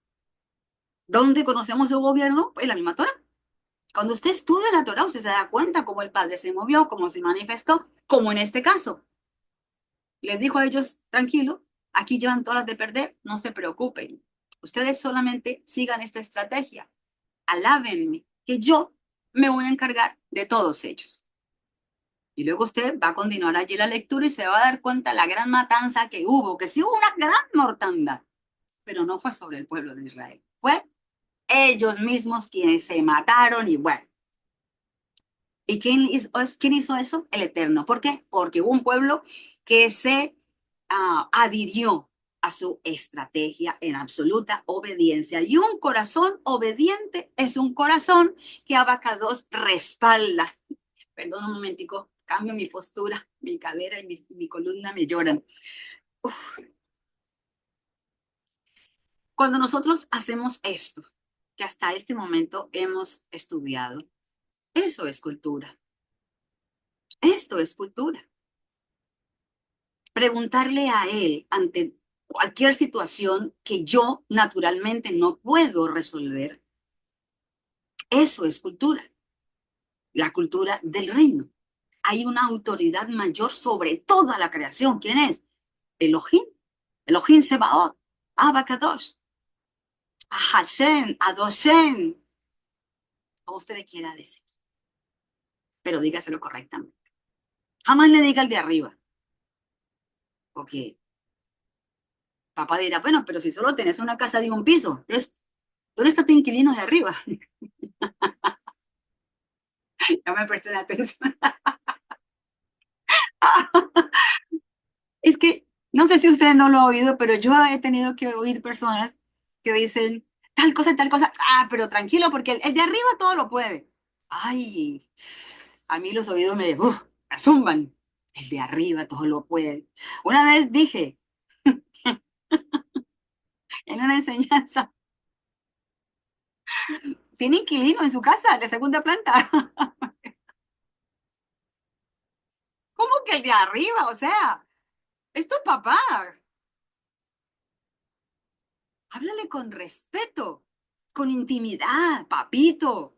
¿Dónde conocemos su gobierno? Pues la misma Torah. Cuando usted estudia la Torah, usted se da cuenta cómo el Padre se movió, cómo se manifestó, como en este caso. Les dijo a ellos, tranquilo, aquí llevan todas las de perder, no se preocupen. Ustedes solamente sigan esta estrategia. Alábenme, que yo me voy a encargar de todos ellos. Y luego usted va a continuar allí la lectura y se va a dar cuenta de la gran matanza que hubo, que sí hubo una gran mortandad, pero no fue sobre el pueblo de Israel. Fue ellos mismos quienes se mataron y bueno. ¿Y quién hizo eso? El Eterno. ¿Por qué? Porque hubo un pueblo que se adhirió a su estrategia en absoluta obediencia. Y un corazón obediente es un corazón que Abacados respalda. Perdón un momentico, cambio mi postura, mi cadera y mi columna me lloran. Uf. Cuando nosotros hacemos esto, que hasta este momento hemos estudiado, eso es cultura. Esto es cultura. Preguntarle a él ante cualquier situación que yo naturalmente no puedo resolver, eso es cultura, la cultura del reino. Hay una autoridad mayor sobre toda la creación. ¿Quién es? Elohim, Elohim Sebaot, Abacadosh, Hashem, Adoshem, como usted le quiera decir, pero dígaselo correctamente. Jamás le diga al de arriba, porque papá dirá, bueno, pero si solo tenés una casa de un piso, entonces tú eres tu inquilino de arriba. No me presten atención. Es que no sé si usted no lo ha oído, pero yo he tenido que oír personas que dicen tal cosa. Ah, pero tranquilo, porque el de arriba todo lo puede. Ay, a mí los oídos me zumban. El de arriba todo lo puede. Una vez dije en una enseñanza, tiene inquilino en su casa, de segunda planta. ¿Cómo que el de arriba? O sea, es tu papá. Háblale con respeto, con intimidad, papito,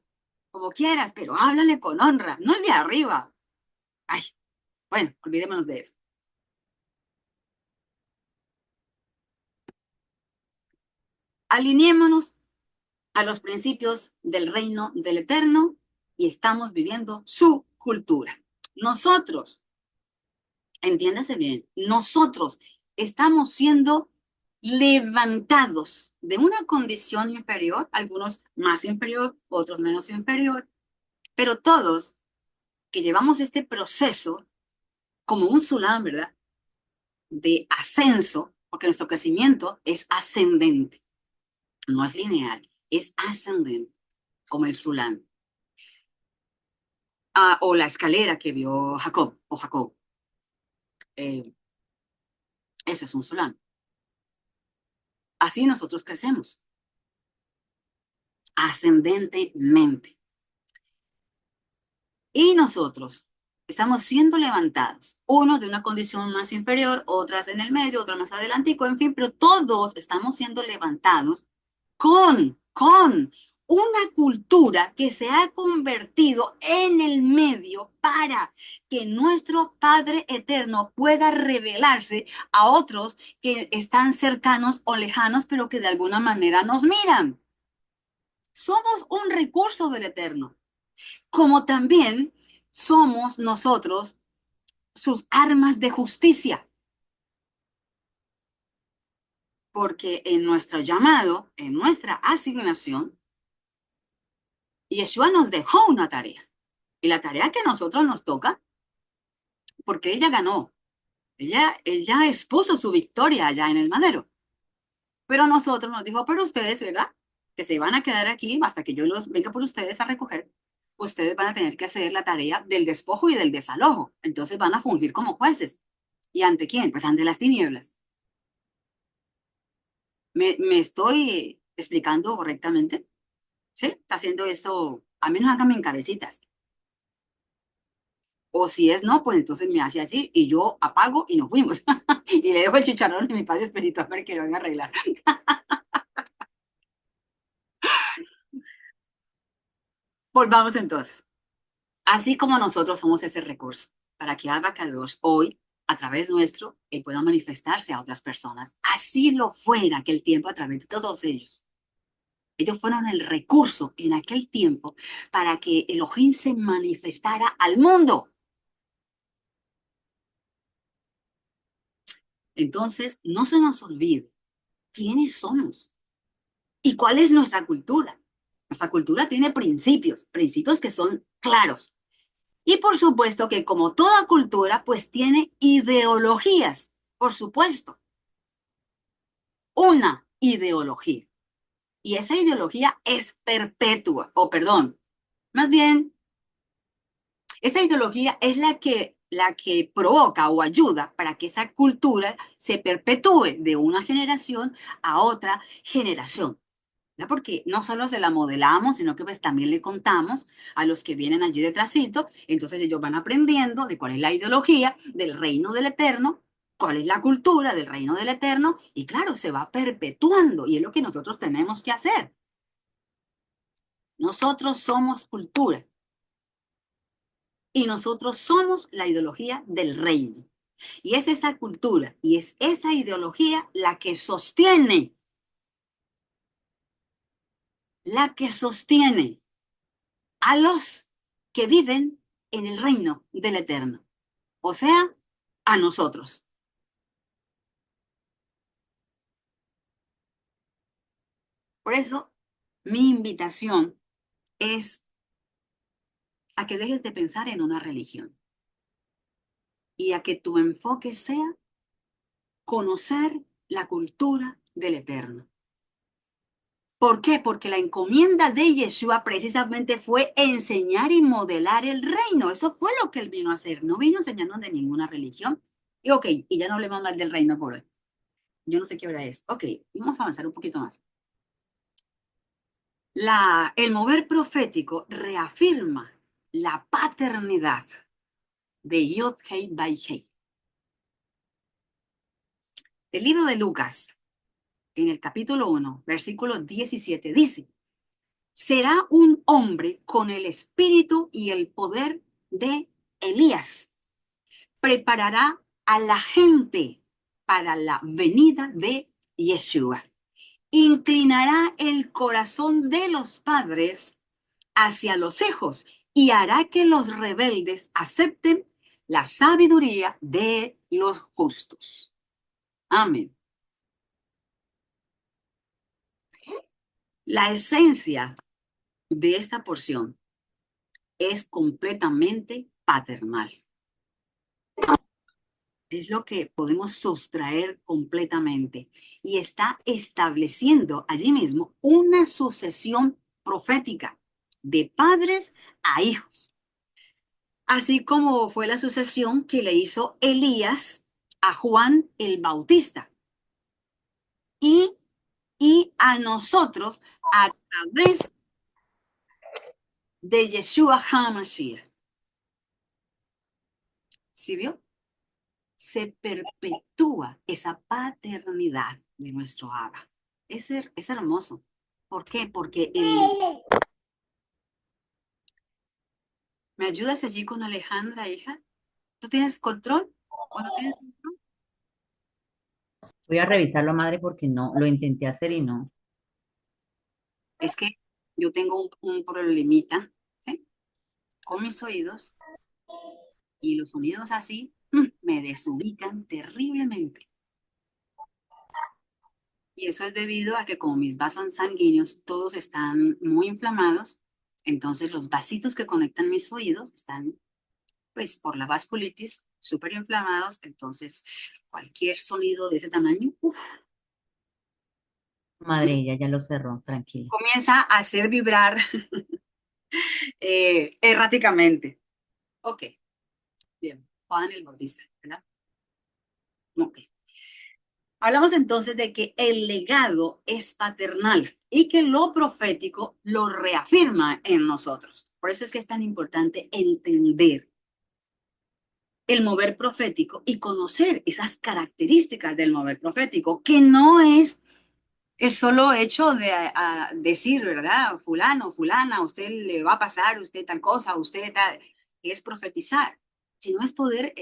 como quieras, pero háblale con honra, no el de arriba. Ay, bueno, olvidémonos de eso. Alineémonos a los principios del reino del Eterno y estamos viviendo su cultura. Nosotros, entiéndase bien, nosotros estamos siendo levantados de una condición inferior, algunos más inferior, otros menos inferior, pero todos que llevamos este proceso como un sulam, ¿verdad? De ascenso, porque nuestro crecimiento es ascendente, no es lineal, es ascendente, como el sulam. O la escalera que vio Jacob, o Jacob. Eh, Eso es un sulam. Así nosotros crecemos. ascendentemente. Y nosotros estamos siendo levantados, unos de una condición más inferior, otras en el medio, otras más adelantico, en fin, pero todos estamos siendo levantados con una cultura que se ha convertido en el medio para que nuestro Padre Eterno pueda revelarse a otros que están cercanos o lejanos, pero que de alguna manera nos miran. Somos un recurso del Eterno, como también somos nosotros sus armas de justicia, porque en nuestro llamado, en nuestra asignación, Yeshua nos dejó una tarea. Y la tarea que a nosotros nos toca, porque ella ganó, ella expuso su victoria allá en el madero. Pero nosotros nos dijo, pero ustedes, ¿verdad? Que se van a quedar aquí hasta que yo los venga por ustedes a recoger. Ustedes van a tener que hacer la tarea del despojo y del desalojo. Entonces van a fungir como jueces. ¿Y ante quién? Pues ante las tinieblas. ¿Me estoy explicando correctamente? ¿Sí? Está haciendo esto, al menos hágame en cabecitas. O si es no, pues entonces me hace así y yo apago y nos fuimos. Y le dejo el chicharrón en mi padre espiritual para que lo venga a arreglar. Volvamos entonces. Así como nosotros somos ese recurso para que Abba Kadosh hoy, a través nuestro, él pueda manifestarse a otras personas. Así lo fue en aquel tiempo a través de todos ellos. Ellos fueron el recurso en aquel tiempo para que Elohim se manifestara al mundo. Entonces, no se nos olvide quiénes somos y cuál es nuestra cultura. Nuestra cultura tiene principios, principios que son claros. Y por supuesto que como toda cultura, pues tiene ideologías, por supuesto, una ideología. Y esa ideología es perpetua, o perdón, más bien, esa ideología es la que provoca o ayuda para que esa cultura se perpetúe de una generación a otra generación. ¿Ya? Porque no solo se la modelamos, sino que pues también le contamos a los que vienen allí detrásito, entonces ellos van aprendiendo de cuál es la ideología del reino del eterno, cuál es la cultura del reino del eterno, y claro, se va perpetuando, y es lo que nosotros tenemos que hacer. Nosotros somos cultura, y nosotros somos la ideología del reino. Y es esa cultura, y es esa ideología la que sostiene a los que viven en el reino del Eterno, o sea, a nosotros. Por eso, mi invitación es a que dejes de pensar en una religión y a que tu enfoque sea conocer la cultura del Eterno. ¿Por qué? Porque la encomienda de Yeshua precisamente fue enseñar y modelar el reino. Eso fue lo que él vino a hacer. No vino enseñando de ninguna religión. Y ok, y ya no hablemos más del reino por hoy. Yo no sé qué hora es. Ok, vamos a avanzar un poquito más. El mover profético reafirma la paternidad de Yod-Heh Vah-Heh. El libro de Lucas, en el capítulo 1, versículo 17, dice, será un hombre con el espíritu y el poder de Elías. Preparará a la gente para la venida de Yeshua. Inclinará el corazón de los padres hacia los hijos y hará que los rebeldes acepten la sabiduría de los justos. Amén. La esencia de esta porción es completamente paternal. Es lo que podemos sustraer completamente y está estableciendo allí mismo una sucesión profética de padres a hijos, así como fue la sucesión que le hizo Elías a Juan el Bautista y, y a nosotros a través de Yeshua HaMashiach. ¿Sí vio? Se perpetúa esa paternidad de nuestro Abba. Es hermoso. ¿Por qué? Porque ¿me ayudas allí con Alejandra, hija? ¿Tú tienes control o no tienes control? Voy a revisarlo, madre, porque no, lo intenté hacer y no. Es que yo tengo un problemita, ¿sí? Con mis oídos y los sonidos así me desubican terriblemente. Y eso es debido a que como mis vasos sanguíneos todos están muy inflamados, entonces los vasitos que conectan mis oídos están, pues, por la vasculitis, súper inflamados. Entonces, cualquier sonido de ese tamaño, Madre, ella ya lo cerró, tranquila. comienza a hacer vibrar erráticamente. Ok, bien. Juan el Bautista, ¿verdad? Ok. Hablamos entonces de que el legado es paternal y que lo profético lo reafirma en nosotros. Por eso es que es tan importante entender el mover profético y conocer esas características del mover profético, que no es el solo hecho de decir, ¿verdad? Fulano, fulana, a usted le va a pasar, usted tal cosa, usted tal, es profetizar, sino es poder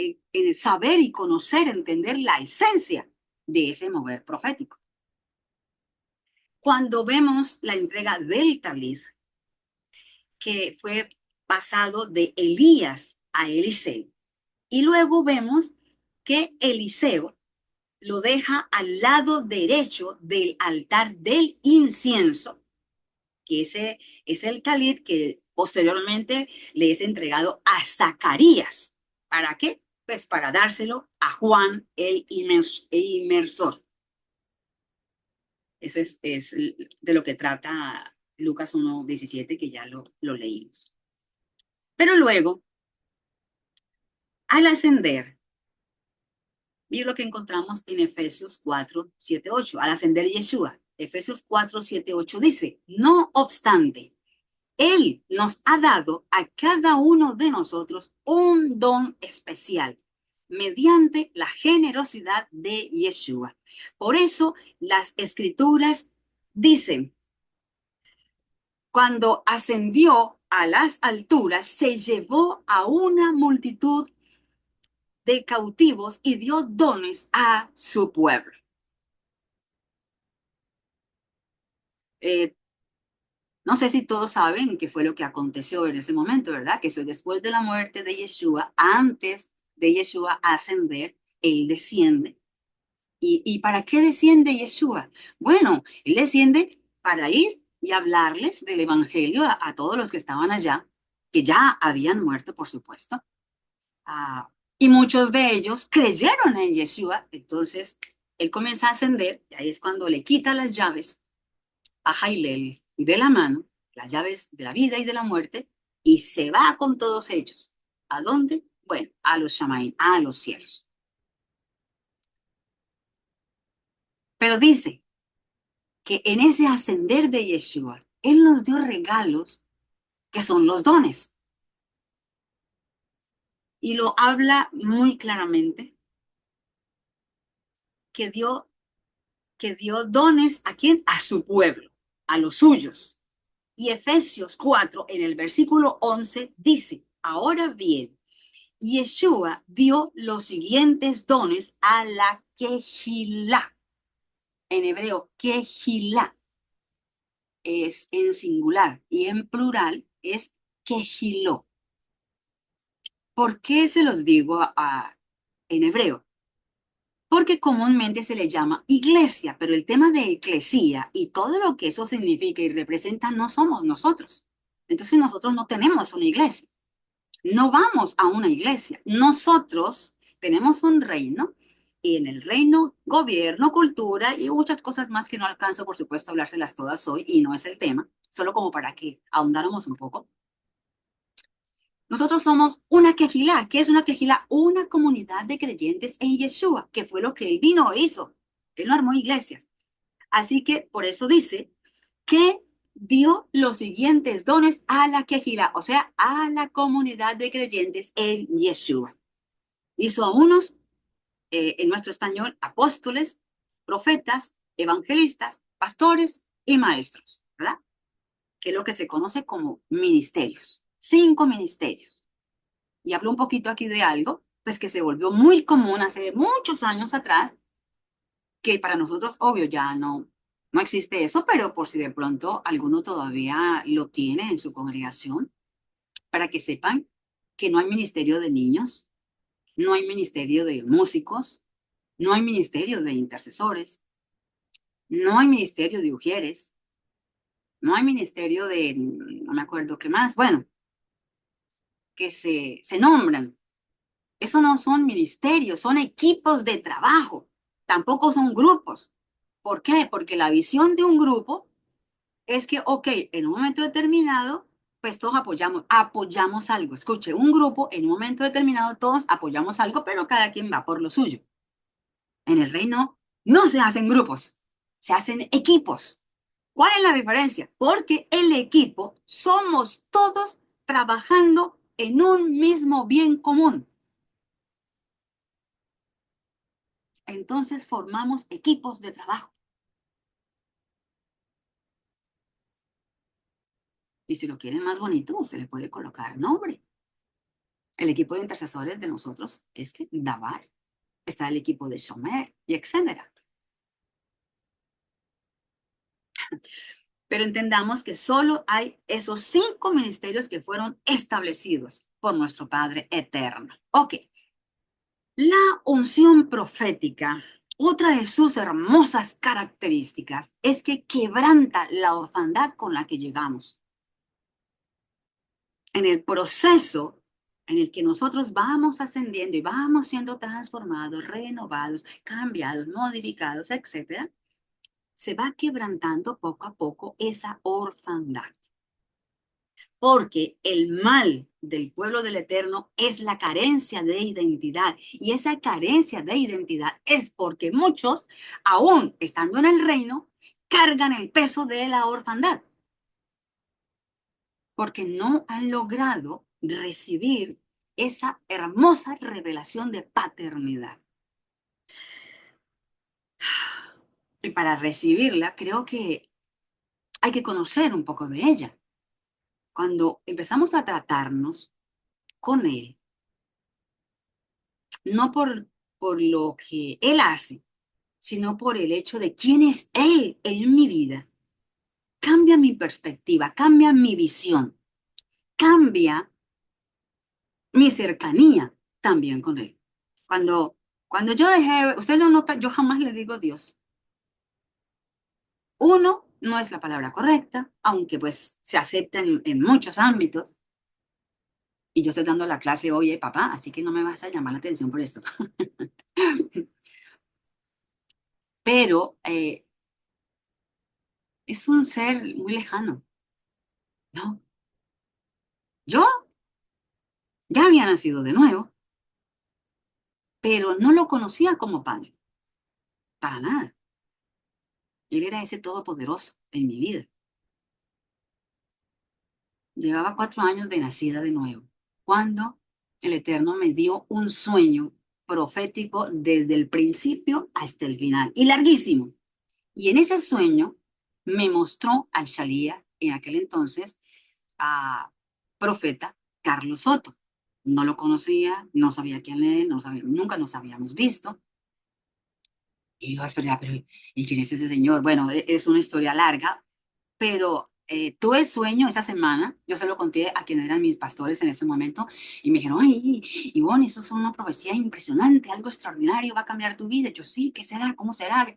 saber y conocer, entender la esencia de ese mover profético. Cuando vemos la entrega del tablid, que fue pasado de Elías a Eliseo, y luego vemos que Eliseo lo deja al lado derecho del altar del incienso, que ese es el talit que posteriormente le es entregado a Zacarías. ¿Para qué? Pues para dárselo a Juan el inmersor. Eso es de lo que trata Lucas 1:17, que ya lo leímos. Pero luego, al ascender, mira lo que encontramos en Efesios 4:7-8, al ascender Yeshua. Efesios 4:7-8 dice, no obstante, Él nos ha dado a cada uno de nosotros un don especial mediante la generosidad de Yeshua. Por eso las escrituras dicen, cuando ascendió a las alturas, se llevó a una multitud de cautivos y dio dones a su pueblo. Eh, no sé si todos saben qué fue lo que aconteció en ese momento, ¿verdad? Que eso es después de la muerte de Yeshua, antes de Yeshua ascender, él desciende. ¿Y para qué desciende Yeshua? Bueno, él desciende para ir y hablarles del evangelio a todos los que estaban allá, que ya habían muerto, por supuesto. Y muchos de ellos creyeron en Yeshua. Entonces, él comienza a ascender, y ahí es cuando le quita las llaves a Jailel de la mano, las llaves de la vida y de la muerte, y se va con todos ellos. ¿A dónde? Bueno, a los Shamaim, a los cielos. Pero dice que en ese ascender de Yeshua, él nos dio regalos que son los dones. Y lo habla muy claramente, que dio dones a quién? A su pueblo, a los suyos. Y Efesios 4, en el versículo 11, dice, ahora bien, Yeshua dio los siguientes dones a la Kehilá. En hebreo, Kehilá es en singular y en plural es Kehiló. ¿Por qué se los digo en hebreo? Porque comúnmente se le llama iglesia, pero el tema de eclesía y todo lo que eso significa y representa no somos nosotros. Entonces nosotros no tenemos una iglesia, no vamos a una iglesia. Nosotros tenemos un reino y en el reino gobierno, cultura y muchas cosas más que no alcanzo, por supuesto, a hablárselas todas hoy y no es el tema, solo como para que ahondáramos un poco. Nosotros somos una quejilá. ¿Qué es una quejilá? Una comunidad de creyentes en Yeshua, que fue lo que él vino e hizo. Él no armó iglesias. Así que por eso dice que dio los siguientes dones a la quejilá, o sea, a la comunidad de creyentes en Yeshua. Hizo a unos, en nuestro español, apóstoles, profetas, evangelistas, pastores y maestros, ¿verdad? Que es lo que se conoce como ministerios. 5 ministerios. Y hablo un poquito aquí de algo, pues que se volvió muy común hace muchos años atrás, que para nosotros, obvio, ya no existe eso, pero por si de pronto alguno todavía lo tiene en su congregación, para que sepan que no hay ministerio de niños, no hay ministerio de músicos, no hay ministerio de intercesores, no hay ministerio de ujieres, no hay ministerio de, no me acuerdo qué más, bueno, que se nombran. Eso no son ministerios, son equipos de trabajo, tampoco son grupos. ¿Por qué? Porque la visión de un grupo es que, ok, en un momento determinado, pues todos apoyamos algo. Escuche, un grupo, en un momento determinado, todos apoyamos algo, pero cada quien va por lo suyo. En el reino no se hacen grupos, se hacen equipos. ¿Cuál es la diferencia? Porque el equipo somos todos trabajando en un mismo bien común. Entonces formamos equipos de trabajo. Y si lo quieren más bonito, se le puede colocar nombre. El equipo de intercesores de nosotros es que Dabar, está el equipo de Shomer y etcétera. Pero entendamos que solo hay esos 5 ministerios que fueron establecidos por nuestro Padre eterno. Ok. La unción profética, otra de sus hermosas características es que quebranta la orfandad con la que llegamos. En el proceso en el que nosotros vamos ascendiendo y vamos siendo transformados, renovados, cambiados, modificados, etcétera, se va quebrantando poco a poco esa orfandad. Porque el mal del pueblo del Eterno es la carencia de identidad. Y esa carencia de identidad es porque muchos, aún estando en el reino, cargan el peso de la orfandad. Porque no han logrado recibir esa hermosa revelación de paternidad. Y para recibirla, creo que hay que conocer un poco de ella. Cuando empezamos a tratarnos con Él, no por lo que Él hace, sino por el hecho de quién es Él en mi vida, cambia mi perspectiva, cambia mi visión, cambia mi cercanía también con Él. Cuando yo dejé, usted lo nota, yo jamás le digo Dios. Uno, no es la palabra correcta, aunque pues se acepta en muchos ámbitos. Y yo estoy dando la clase, oye, papá, así que no me vas a llamar la atención por esto. Pero es un ser muy lejano, ¿no? Yo ya había nacido de nuevo, pero no lo conocía como padre, para nada. Él era ese todopoderoso en mi vida. Llevaba 4 años de nacida de nuevo, cuando el Eterno me dio un sueño profético desde el principio hasta el final, y larguísimo. Y en ese sueño me mostró al Shalía, en aquel entonces, a profeta Carlos Soto. No lo conocía, no sabía quién era, nunca nos habíamos visto. Y yo, espera, pero ¿y quién es ese señor? Bueno, es una historia larga, pero tuve sueño esa semana, yo se lo conté a quienes eran mis pastores en ese momento, y me dijeron, ay, Ivonne, eso es una profecía impresionante, algo extraordinario, va a cambiar tu vida. Yo, sí, ¿qué será? ¿Cómo será?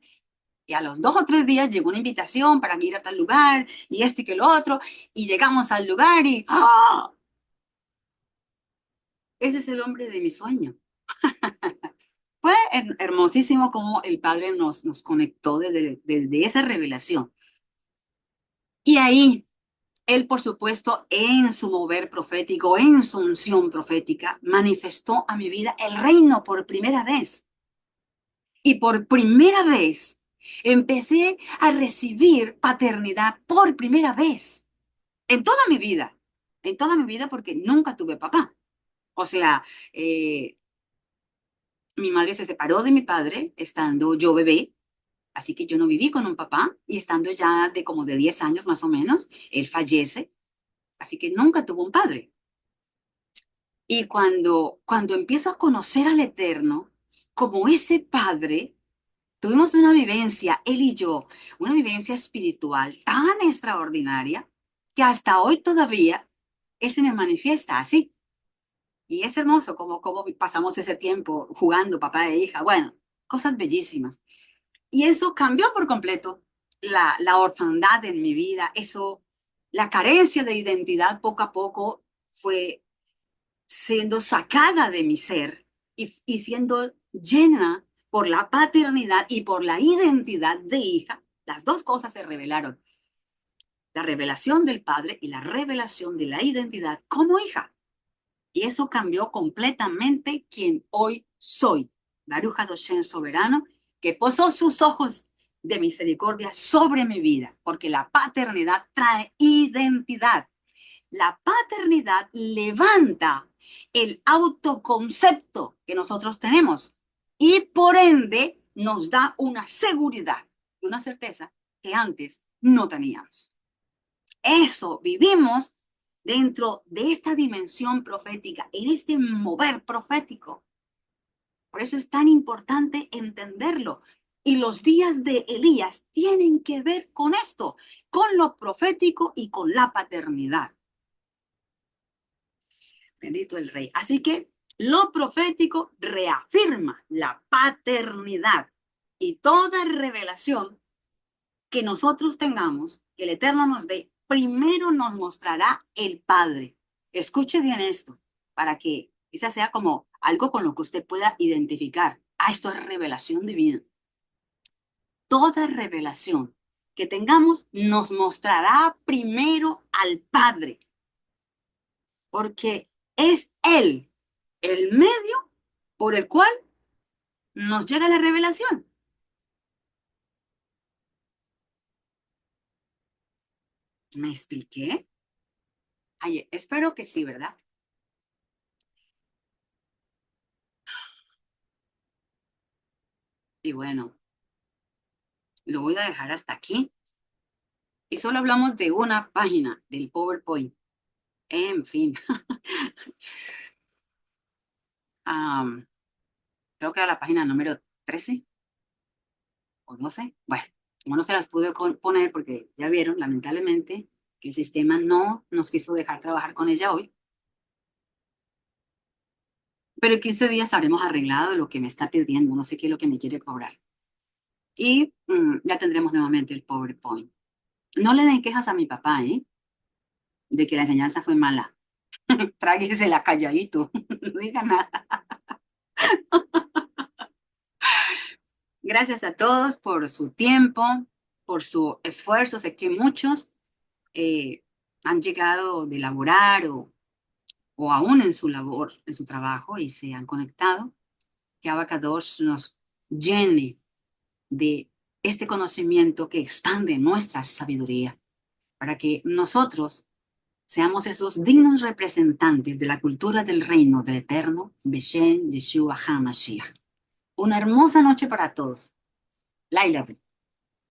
Y a los 2 o 3 días llegó una invitación para ir a tal lugar, y esto y que lo otro, y llegamos al lugar y ¡ah! Ese es el hombre de mi sueño. Fue hermosísimo cómo el Padre nos conectó desde esa revelación. Y ahí, él, por supuesto, en su mover profético, en su unción profética, manifestó a mi vida el reino por primera vez. Y por primera vez Empecé a recibir paternidad por primera vez en toda mi vida porque nunca tuve papá. O sea, mi madre se separó de mi padre estando yo bebé, así que yo no viví con un papá y estando ya de como de 10 años más o menos, él fallece, así que nunca tuvo un padre. Y cuando empiezo a conocer al Eterno como ese padre, tuvimos una vivencia, él y yo, una vivencia espiritual tan extraordinaria que hasta hoy todavía él se me manifiesta así. Y es hermoso como pasamos ese tiempo jugando papá e hija. Bueno, cosas bellísimas. Y eso cambió por completo la orfandad en mi vida. Eso, la carencia de identidad poco a poco fue siendo sacada de mi ser y siendo llena por la paternidad y por la identidad de hija. Las dos cosas se revelaron. La revelación del padre y la revelación de la identidad como hija. Y eso cambió completamente quien hoy soy. Baruch Hashem soberano, que posó sus ojos de misericordia sobre mi vida, porque la paternidad trae identidad. La paternidad levanta el autoconcepto que nosotros tenemos y por ende nos da una seguridad y una certeza que antes no teníamos. Eso vivimos dentro de esta dimensión profética, en este mover profético. Por eso es tan importante entenderlo. Y los días de Elías tienen que ver con esto, con lo profético y con la paternidad. Bendito el Rey. Así que lo profético reafirma la paternidad y toda revelación que nosotros tengamos, que el Eterno nos dé, primero nos mostrará el Padre. Escuche bien esto, para que esa sea como algo con lo que usted pueda identificar. Ah, esto es revelación divina. Toda revelación que tengamos nos mostrará primero al Padre, porque es Él el medio por el cual nos llega la revelación. ¿Me expliqué? Ay, espero que sí, ¿verdad? Y bueno, lo voy a dejar hasta aquí. Y solo hablamos de una página del PowerPoint. En fin, um, creo que era la página número 13 o 12. Bueno, como no se las pude poner porque ya vieron, lamentablemente, que el sistema no nos quiso dejar trabajar con ella hoy. Pero en 15 días habremos arreglado lo que me está pidiendo. No sé qué es lo que me quiere cobrar. Y ya tendremos nuevamente el PowerPoint. No le den quejas a mi papá, ¿eh? De que la enseñanza fue mala. Tráguesela calladito. No diga nada. Gracias a todos por su tiempo, por su esfuerzo. Sé que muchos han llegado de laborar o aún en su labor, en su trabajo y se han conectado. Que Abacados nos llene de este conocimiento que expande nuestra sabiduría para que nosotros seamos esos dignos representantes de la cultura del reino del eterno Beshem Yeshua HaMashiach. Una hermosa noche para todos. Laila.